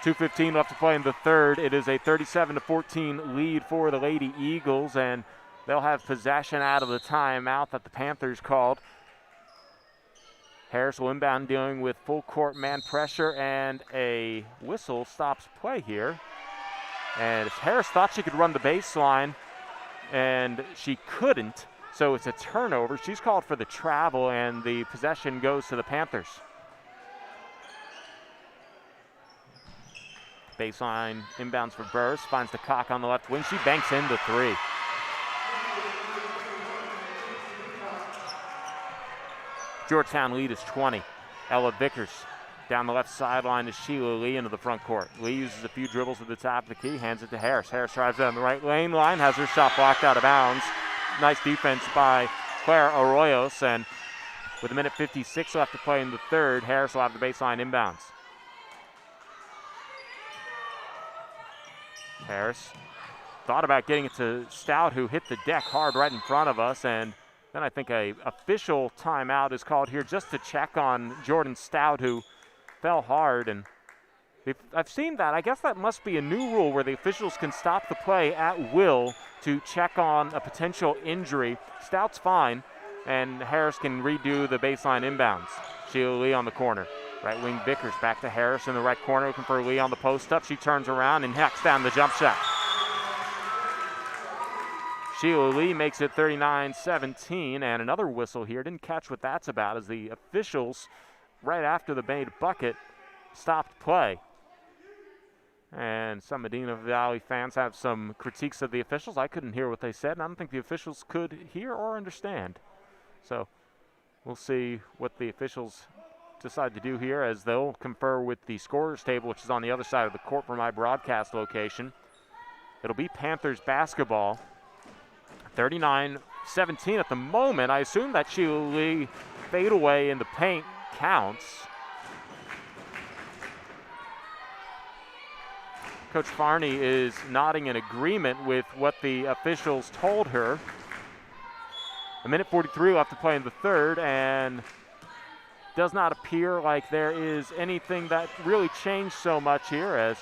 .2:15 left to play in the third. It is a 37-14 lead for the Lady Eagles, and they'll have possession out of the timeout that the Panthers called. Harris will inbound, dealing with full court man pressure, and a whistle stops play here. And Harris thought she could run the baseline, and she couldn't, so it's a turnover. She's called for the travel, and the possession goes to the Panthers. Baseline inbounds for Burris, finds the cock on the left wing. She banks in the three. Georgetown lead is 20. Ella Vickers down the left sideline to Sheila Lee into the front court. Lee uses a few dribbles at the top of the key, hands it to Harris. Harris drives down the right lane line, has her shot blocked out of bounds. Nice defense by Clara Arroyos, and With 1:56 left to play in the third, Harris will have the baseline inbounds. Harris thought about getting it to Stout, who hit the deck hard right in front of us, and then I think a official timeout is called here just to check on Jordan Stout, who fell hard. And I've seen that. I guess that must be a new rule where the officials can stop the play at will to check on a potential injury. Stout's fine, and Harris can redo the baseline inbounds. Sheila Lee on the corner. Right wing Vickers back to Harris in the right corner, looking for Lee on the post up. She turns around and hacks down the jump shot. Sheila Lee makes it 39-17, and another whistle here. Didn't catch what that's about as the officials, right after the made bucket, stopped play. And some Medina Valley fans have some critiques of the officials. I couldn't hear what they said, and I don't think the officials could hear or understand. So we'll see what the officials decide to do here, as they'll confer with the scorers table, which is on the other side of the court from my broadcast location. It'll be Panthers basketball. 39-17 at the moment. I assume that Sheila Lee fadeaway in the paint counts. Coach Farney is nodding in agreement with what the officials told her. 1:43 left to play in the third, and does not appear like there is anything that really changed so much here, as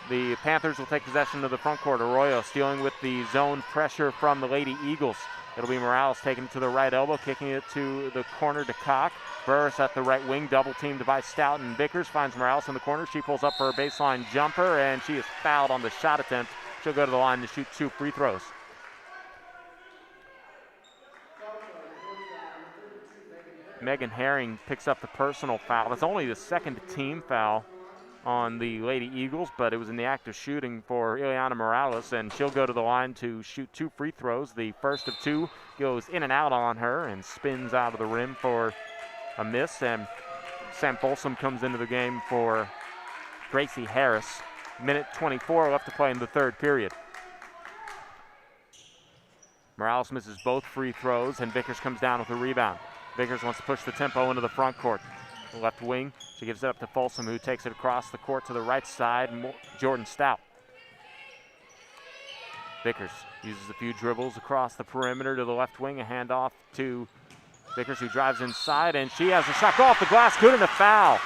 the Panthers will take possession of the front court. Arroyo stealing with the zone pressure from the Lady Eagles. It'll be Morales taking it to the right elbow, kicking it to the corner to Cock. Burris at the right wing, double teamed by Stout and Vickers. Finds Morales in the corner. She pulls up for a baseline jumper, and she is fouled on the shot attempt. She'll go to the line to shoot 2 free throws. Megan Herring picks up the personal foul. That's only the second team foul on the Lady Eagles, but it was in the act of shooting for Ileana Morales, and she'll go to the line to shoot 2 free throws. The first of 2 goes in and out on her and spins out of the rim for a miss, and Sam Folsom comes into the game for Gracie Harris. 1:24 left to play in the third period. Morales misses both free throws, and Vickers comes down with a rebound. Vickers wants to push the tempo into the front court. Left wing, she gives it up to Folsom, who takes it across the court to the right side. Jordan Stout. Vickers uses a few dribbles across the perimeter to the left wing. A handoff to Vickers, who drives inside, and she has a shot go off the glass. Good, and a foul.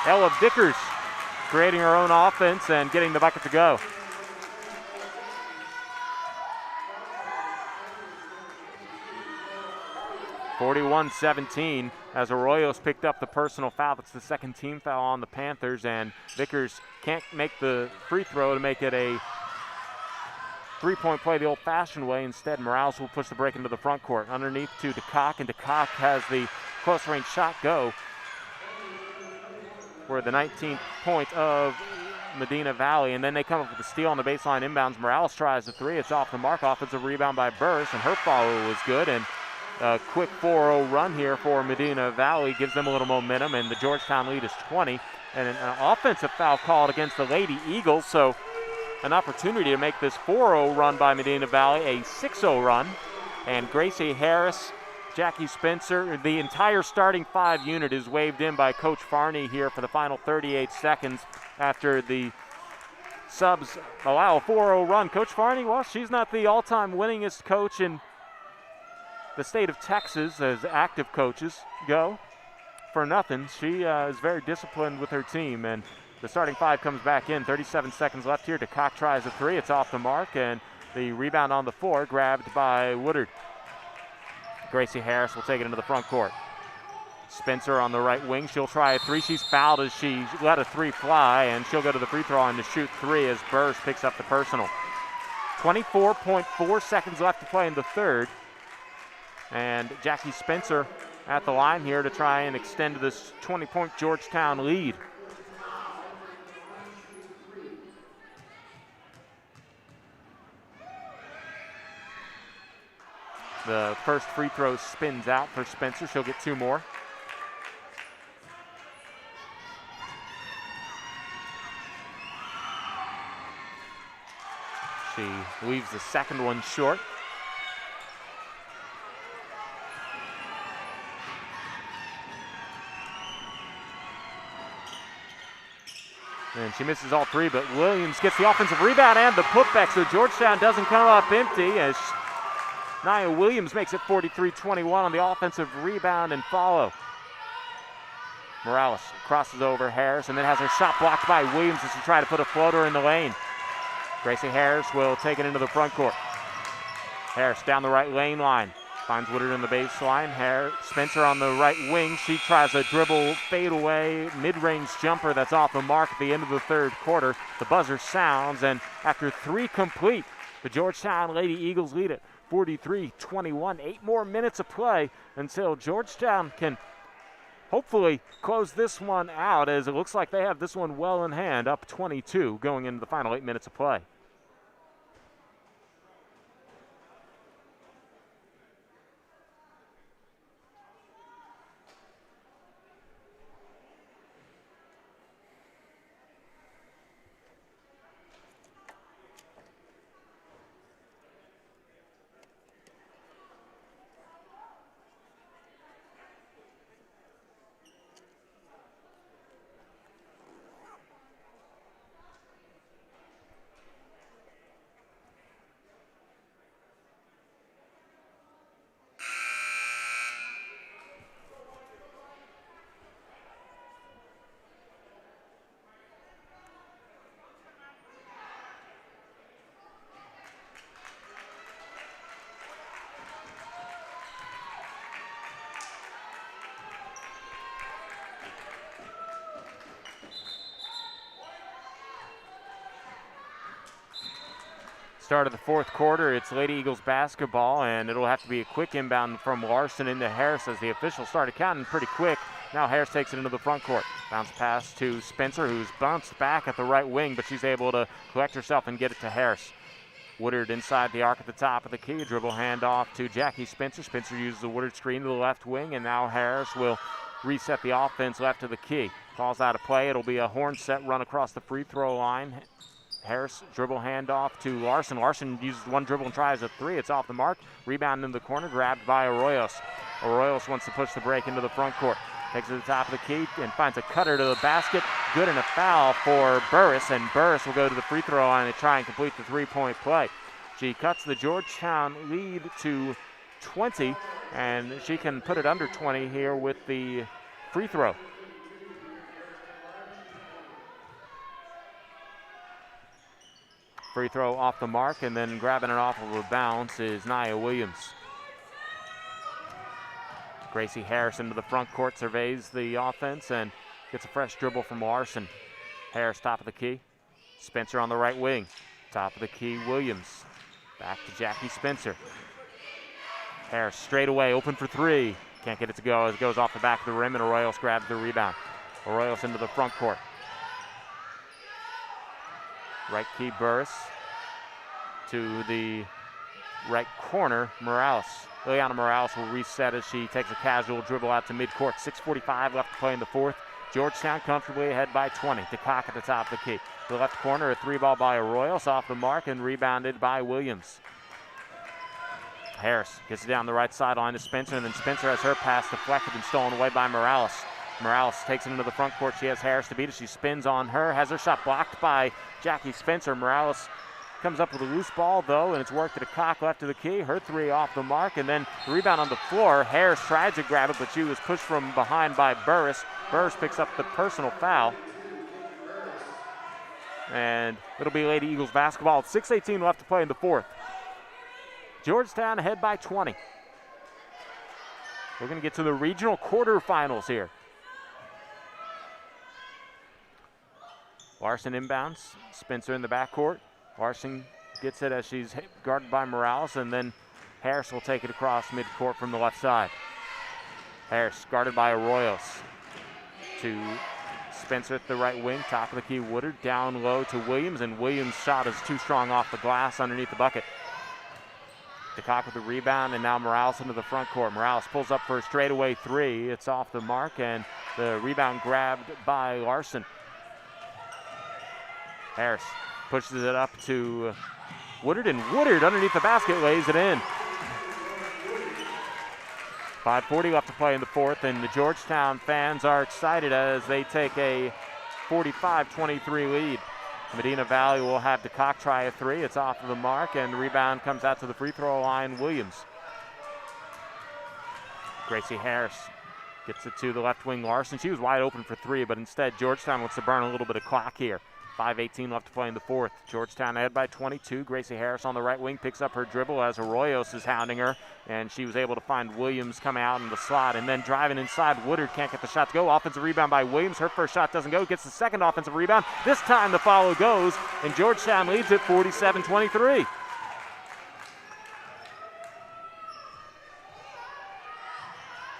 Ella Vickers creating her own offense and getting the bucket to go. (41-17) as Arroyo's picked up the personal foul. That's the second team foul on the Panthers, and Vickers can't make the free throw to make it a three-point play the old-fashioned way. Instead, Morales will push the break into the front court. Underneath to DeCock, and DeCock has the close-range shot go for the 19th point of Medina Valley, and then they come up with a steal on the baseline inbounds. Morales tries the 3. It's off the mark. Offensive rebound by Burris, and her follow was good, and a quick 4-0 run here for Medina Valley gives them a little momentum, and the Georgetown lead is 20. And an offensive foul called against the Lady Eagles, so an opportunity to make this 4-0 run by Medina Valley a 6-0 run. And Gracie Harris, Jackie Spencer, the entire starting 5 unit is waved in by Coach Farney here for the final 38 seconds after the subs allow a 4-0 run. Coach Farney, well, she's not the all-time winningest coach in the state of Texas as active coaches go for nothing. She is very disciplined with her team, and the starting 5 comes back in. 37 seconds left here. DeCock tries a 3. It's off the mark, and the rebound on the floor grabbed by Woodard. Gracie Harris will take it into the front court. Spencer on the right wing. She'll try a 3. She's fouled as she let a 3 fly, and she'll go to the free throw line to shoot 3 as Burrs picks up the personal. 24.4 seconds left to play in the third. And Jackie Spencer at the line here to try and extend this 20-point Georgetown lead. The first free throw spins out for Spencer. She'll get 2 more. She leaves the second one short. And she misses all three, but Williams gets the offensive rebound and the putback, so Georgetown doesn't come up empty as Nia Williams makes it 43-21 on the offensive rebound and follow. Morales crosses over Harris and then has her shot blocked by Williams as she tries to put a floater in the lane. Gracie Harris will take it into the front court. Harris down the right lane line. Finds Woodard in the baseline. Spencer on the right wing. She tries a dribble fadeaway mid-range jumper that's off the mark at the end of the third quarter. The buzzer sounds, and after 3 complete, the Georgetown Lady Eagles lead it 43-21. 8 more minutes of play until Georgetown can hopefully close this one out, as it looks like they have this one well in hand, up 22 going into the final 8 minutes of play. Start of the fourth quarter, it's Lady Eagles basketball, and it'll have to be a quick inbound from Larson into Harris as the officials started counting pretty quick. Now Harris takes it into the front court. Bounce pass to Spencer, who's bounced back at the right wing, but she's able to collect herself and get it to Harris. Woodard inside the arc at the top of the key. Dribble handoff to Jackie Spencer. Spencer uses the Woodard screen to the left wing, and now Harris will reset the offense left of the key. Calls out a play. It'll be a horn set run across the free throw line. Harris dribble handoff to Larson. Larson uses one dribble and tries a three. It's off the mark. Rebound in the corner, grabbed by Arroyos. Arroyos wants to push the break into the front court. Takes it to the top of the key and finds a cutter to the basket. Good, and a foul for Burris, and Burris will go to the free throw line and try and complete the three-point play. She cuts the Georgetown lead to 20, and she can put it under 20 here with the free throw. Free throw off the mark, and then grabbing it off of a bounce is Nia Williams. Gracie Harris into the front court, surveys the offense and gets a fresh dribble from Larson. Harris top of the key. Spencer on the right wing. Top of the key, Williams. Back to Jackie Spencer. Harris straight away, open for three. Can't get it to go as it goes off the back of the rim, and Arroyos grabs the rebound. Arroyos into the front court. Right key, Burris to the right corner, Morales. Liliana Morales will reset as she takes a casual dribble out to midcourt. 6:45 left to play in the fourth. Georgetown comfortably ahead by 20. DeCock at the top of the key. To the left corner, a three ball by Arroyos, off the mark and rebounded by Williams. Harris gets it down the right sideline to Spencer, and then Spencer has her pass deflected and stolen away by Morales. Morales takes it into the front court. She has Harris to beat it. She spins on her, has her shot blocked by Jackie Spencer. Morales comes up with a loose ball, though, and it's worked to DeCock left of the key. Her three off the mark, and then the rebound on the floor. Harris tried to grab it, but she was pushed from behind by Burris. Burris picks up the personal foul. And it'll be Lady Eagles basketball. 6:18 left to play in the fourth. Georgetown ahead by 20. We're going to get to the regional quarterfinals here. Larson inbounds. Spencer in the backcourt. Larson gets it as she's guarded by Morales, and then Harris will take it across midcourt from the left side. Harris guarded by Arroyos to Spencer at the right wing. Top of the key, Woodard down low to Williams, and Williams' shot is too strong off the glass underneath the bucket. DeCock with the rebound, and now Morales into the front court. Morales pulls up for a straightaway three. It's off the mark, and the rebound grabbed by Larson. Harris pushes it up to Woodard, and Woodard underneath the basket lays it in. 5:40 left to play in the fourth, and the Georgetown fans are excited as they take a 45-23 lead. Medina Valley will have DeCock try a three. It's off of the mark, and the rebound comes out to the free throw line, Williams. Gracie Harris gets it to the left wing, Larson. She was wide open for three, but instead Georgetown wants to burn a little bit of clock here. 5:18 left to play in the fourth. Georgetown ahead by 22. Gracie Harris on the right wing picks up her dribble as Arroyos is hounding her, and she was able to find Williams coming out in the slot, and then driving inside. Woodard can't get the shot to go. Offensive rebound by Williams. Her first shot doesn't go. Gets the second offensive rebound. This time the follow goes, and Georgetown leads it 47-23.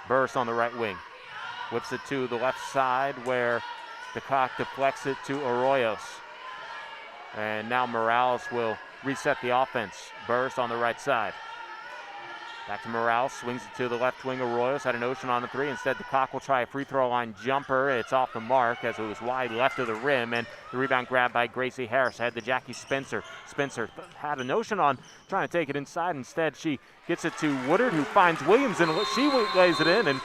Burris on the right wing. Whips it to the left side where DeCock deflects it to Arroyos. And now Morales will reset the offense. Burris on the right side. Back to Morales, swings it to the left wing. Arroyos had an ocean on the three. Instead, DeCock will try a free throw line jumper. It's off the mark as it was wide left of the rim, and the rebound grabbed by Gracie Harris. Ahead to Jackie Spencer. Spencer had a notion on trying to take it inside. Instead, she gets it to Woodard, who finds Williams, and she lays it in, and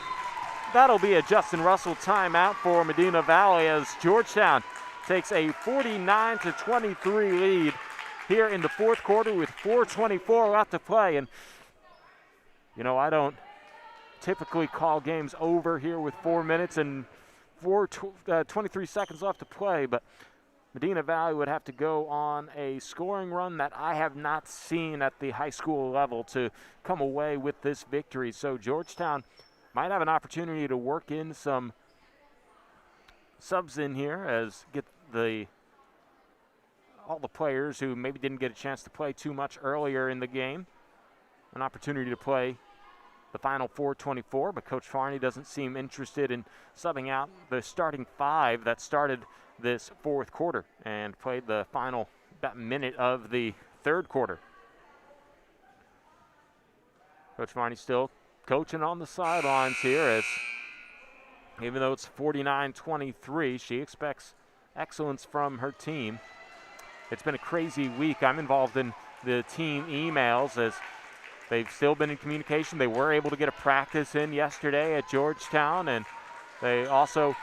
that'll be a Justin Russell timeout for Medina Valley as Georgetown takes a 49-23 lead here in the fourth quarter with 4:24 left to play. And, you know, I don't typically call games over here with 4 minutes and 23 seconds left to play, but Medina Valley would have to go on a scoring run that I have not seen at the high school level to come away with this victory. So Georgetown might have an opportunity to work in some subs in here as get all the players who maybe didn't get a chance to play too much earlier in the game an opportunity to play the final 4:24, but Coach Farney doesn't seem interested in subbing out the starting five that started this fourth quarter and played the final about minute of the third quarter. Coach Farney still coaching on the sidelines here as even though it's 49-23, she expects excellence from her team. It's been a crazy week. I'm involved in the team emails as they've still been in communication. They were able to get a practice in yesterday at Georgetown, and they also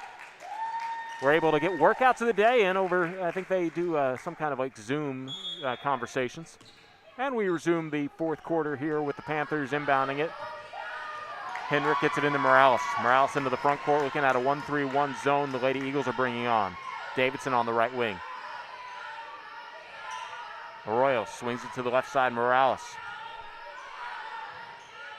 were able to get workouts of the day in over, I think they do some kind of like Zoom conversations. And we resume the fourth quarter here with the Panthers inbounding it. Hendrick gets it into Morales. Morales into the front court looking at a 1-3-1 zone the Lady Eagles are bringing on. Davidson on the right wing. Arroyo swings it to the left side, Morales.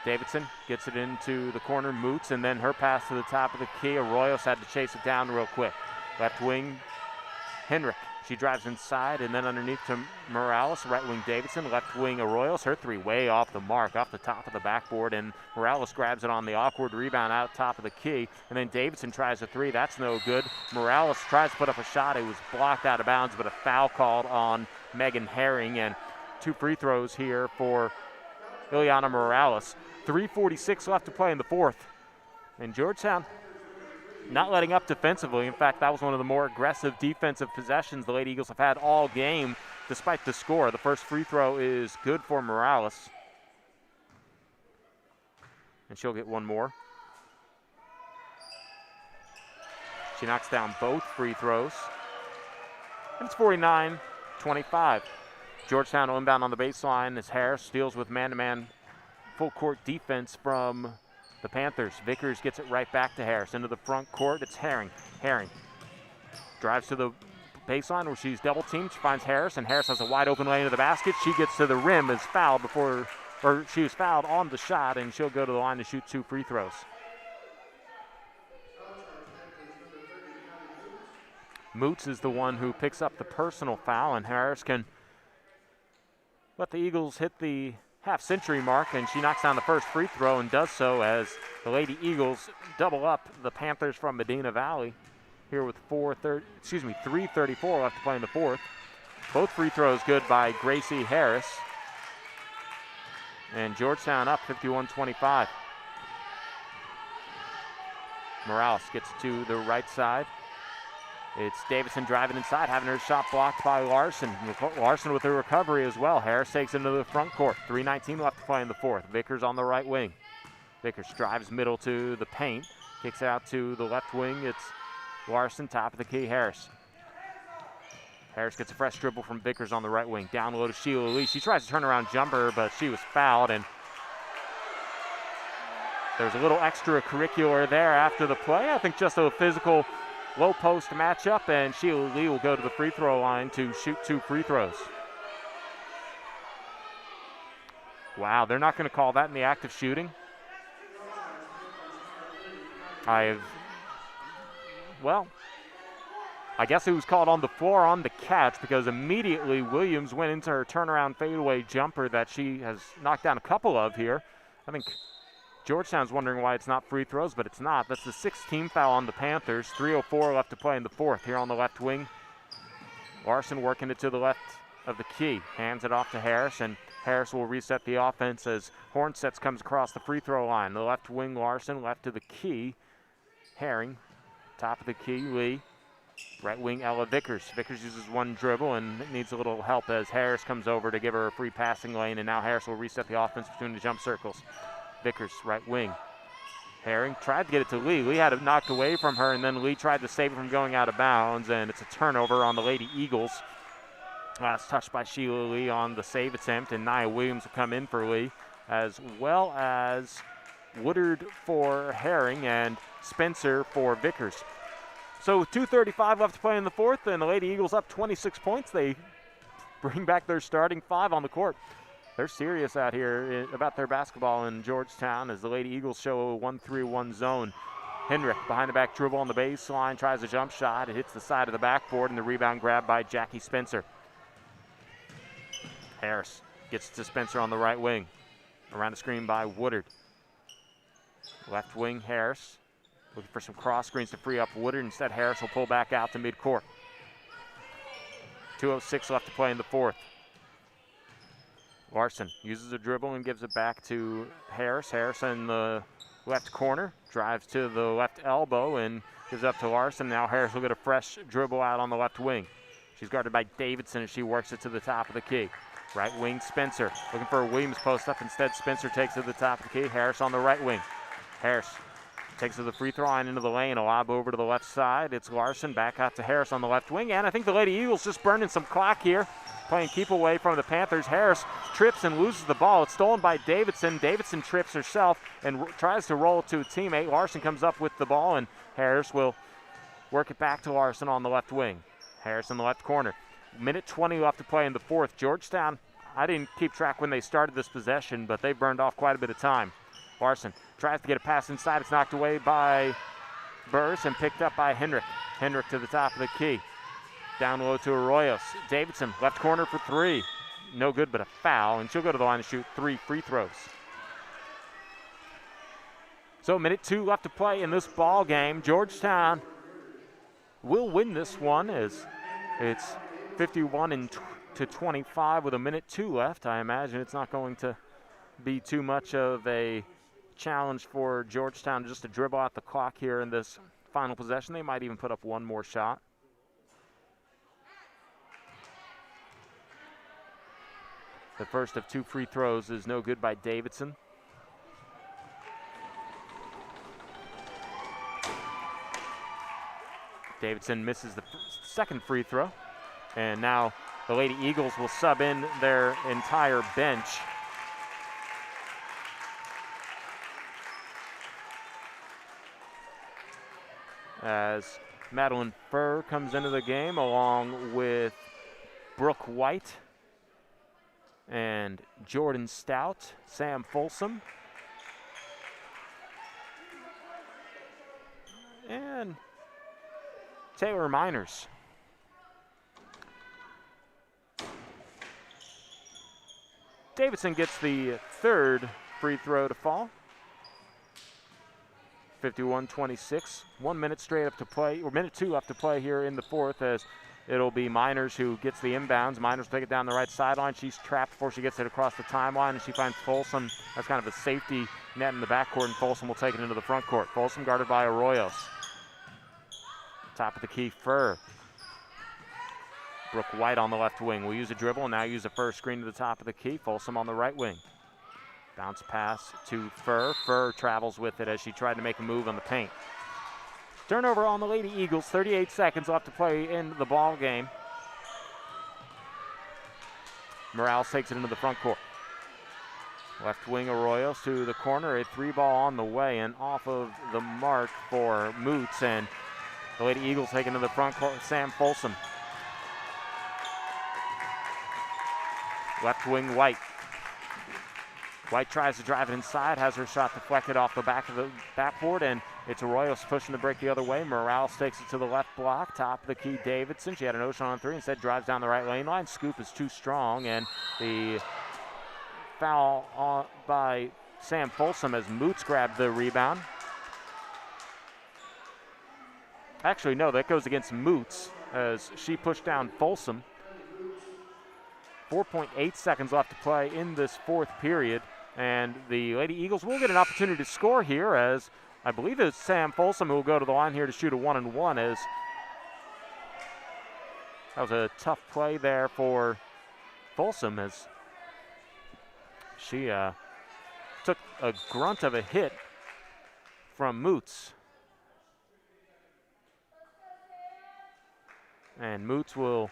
Davidson gets it into the corner, Moots, and then her pass to the top of the key. Arroyos had to chase it down real quick. Left wing, Hendrick. She drives inside and then underneath to Morales. Right wing Davidson, left wing Arroyos. Her three way off the mark, off the top of the backboard, and Morales grabs it on the awkward rebound out top of the key. And then Davidson tries a three. That's no good. Morales tries to put up a shot. It was blocked out of bounds, but a foul called on Megan Herring. And two free throws here for Ileana Morales. 3:46 left to play in the fourth. And Georgetown not letting up defensively. In fact, that was one of the more aggressive defensive possessions the Lady Eagles have had all game, despite the score. The first free throw is good for Morales. And she'll get one more. She knocks down both free throws. And it's 49-25. Georgetown will inbound on the baseline as Harris steals with man-to-man full court defense from the Panthers. Vickers gets it right back to Harris. Into the front court, it's Herring. Herring drives to the baseline where she's double teamed. She finds Harris, and Harris has a wide open lane to the basket. She gets to the rim, is fouled she was fouled on the shot, and she'll go to the line to shoot two free throws. Moots is the one who picks up the personal foul, and Harris can let the Eagles hit the half-century mark, and she knocks down the first free throw and does so as the Lady Eagles double up the Panthers from Medina Valley here with 3:34 left to play in the fourth. Both free throws good by Gracie Harris. And Georgetown up 51-25. Morales gets to the right side. It's Davidson driving inside, having her shot blocked by Larson. Larson with the recovery as well. Harris takes into the front court. 3:19 left to play in the fourth. Vickers on the right wing. Vickers drives middle to the paint. Kicks out to the left wing. It's Larson, top of the key, Harris. Harris gets a fresh dribble from Vickers on the right wing. Down low to Sheila Lee. She tries to turn around jumper, but she was fouled, and there's a little extracurricular there after the play. I think just a physical low post matchup, and Sheila Lee will go to the free throw line to shoot 2 free throws. Wow, they're not going to call that in the act of shooting. I guess it was called on the floor on the catch, because immediately Williams went into her turnaround fadeaway jumper that she has knocked down a couple of here. I think Georgetown's wondering why it's not free throws, but it's not. That's the 6th team foul on the Panthers. 3:04 left to play in the 4th. Here on the left wing, Larson working it to the left of the key. Hands it off to Harris, and Harris will reset the offense as Hornsets comes across the free throw line. The left wing, Larson, left to the key. Herring, top of the key, Lee. Right wing, Ella Vickers. Vickers uses one dribble and needs a little help as Harris comes over to give her a free passing lane, and now Harris will reset the offense between the jump circles. Vickers, right wing. Herring tried to get it to Lee. Lee had it knocked away from her, and then Lee tried to save it from going out of bounds, and it's a turnover on the Lady Eagles. Last touch by Sheila Lee on the save attempt, and Nia Williams will come in for Lee, as well as Woodard for Herring and Spencer for Vickers. So 2:35 left to play in the 4th, and the Lady Eagles up 26 points. They bring back their starting 5 on the court. They're serious out here about their basketball in Georgetown as the Lady Eagles show a 1-3-1 zone. Hendrick behind the back dribble on the baseline, tries a jump shot. It hits the side of the backboard, and the rebound grabbed by Jackie Spencer. Harris gets to Spencer on the right wing. Around the screen by Woodard. Left wing, Harris. Looking for some cross screens to free up Woodard. Instead, Harris will pull back out to midcourt. 2:06 left to play in the 4th. Larson uses a dribble and gives it back to Harris. Harris in the left corner. Drives to the left elbow and gives up to Larson. Now Harris will get a fresh dribble out on the left wing. She's guarded by Davidson as she works it to the top of the key. Right wing, Spencer. Looking for a Williams post up. Instead, Spencer takes it to the top of the key. Harris on the right wing. Harris takes to the free throw line into the lane. A lob over to the left side. It's Larson back out to Harris on the left wing. And I think the Lady Eagles just burning some clock here. Playing keep away from the Panthers. Harris trips and loses the ball. It's stolen by Davidson. Davidson trips herself and tries to roll it to a teammate. Larson comes up with the ball, and Harris will work it back to Larson on the left wing. Harris in the left corner. Minute 20 left to play in the 4th. Georgetown, I didn't keep track when they started this possession, but they burned off quite a bit of time. Larson tries to get a pass inside. It's knocked away by Burris and picked up by Hendrick. Hendrick to the top of the key. Down low to Arroyos. Davidson, left corner for 3. No good, but a foul, and she'll go to the line to shoot 3 free throws. So minute 2 left to play in this ball game. Georgetown will win this one as it's 51-25 with a minute 2 left. I imagine it's not going to be too much of a challenge for Georgetown just to dribble out the clock here in this final possession. They might even put up one more shot. The first of 2 free throws is no good by Davidson. Davidson misses the second free throw. And now the Lady Eagles will sub in their entire bench. As Madeline Furr comes into the game along with Brooke White and Jordan Stout, Sam Folsom, and Taylor Miners. Davidson gets the 3rd free throw to fall. 51-26. 1 minute straight up to play, or minute 2 left to play here in the 4th, as it'll be Miners who gets the inbounds. Miners will take it down the right sideline. She's trapped before she gets it across the timeline, and she finds Folsom. That's kind of a safety net in the backcourt, and Folsom will take it into the front court. Folsom guarded by Arroyos. Top of the key, Furr. Brooke White on the left wing will use a dribble and now use a first screen to the top of the key. Folsom on the right wing. Bounce pass to Furr. Furr travels with it as she tried to make a move on the paint. Turnover on the Lady Eagles, 38 seconds left to play in the ball game. Morales takes it into the front court. Left wing Arroyos to the corner, a 3-ball on the way and off of the mark for Moots, and the Lady Eagles taking to the front court, Sam Folsom. Left wing White. White tries to drive it inside, has her shot deflected off the back of the backboard, and it's Arroyos pushing the break the other way. Morales takes it to the left block, top of the key Davidson. She had an ocean on 3, instead drives down the right lane line. Scoop is too strong, and the foul by Sam Folsom as Moots grabbed the rebound. Actually, no, that goes against Moots as she pushed down Folsom. 4.8 seconds left to play in this fourth period, and the Lady Eagles will get an opportunity to score here, as I believe it's Sam Folsom who will go to the line here to shoot a 1-and-1, as that was a tough play there for Folsom, as she took a grunt of a hit from Moots. And Moots will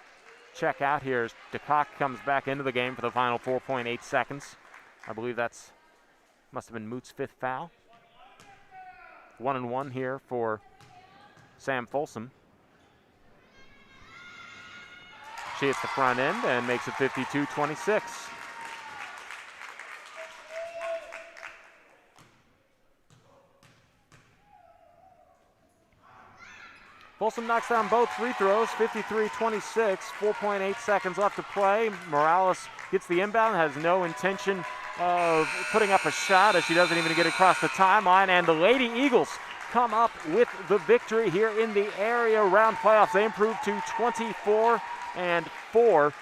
check out here as DeCock comes back into the game for the final 4.8 seconds. I believe that's must have been Moots' 5th foul. 1-and-1 here for Sam Folsom. She hits the front end and makes it 52-26. Folsom knocks down both free throws, 53-26, 4.8 seconds left to play. Morales gets the inbound, has no intention of putting up a shot as she doesn't even get across the timeline, and the Lady Eagles come up with the victory here in the area round playoffs. They improve to 24-4.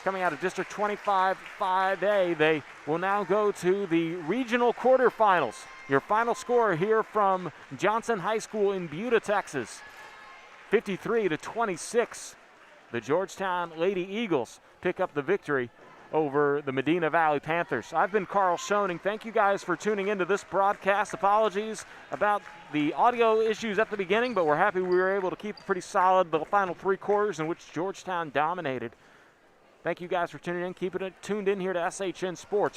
Coming out of District 25 5A, they will now go to the regional quarterfinals. Your final score here from Johnson High School in Buda, Texas. 53-26, the Georgetown Lady Eagles pick up the victory over the Medina Valley Panthers. I've been Carl Schoening. Thank you guys for tuning into this broadcast. Apologies about the audio issues at the beginning, but we're happy we were able to keep it pretty solid the final 3 quarters in which Georgetown dominated. Thank you guys for tuning in. Keep it tuned in here to SHN Sports.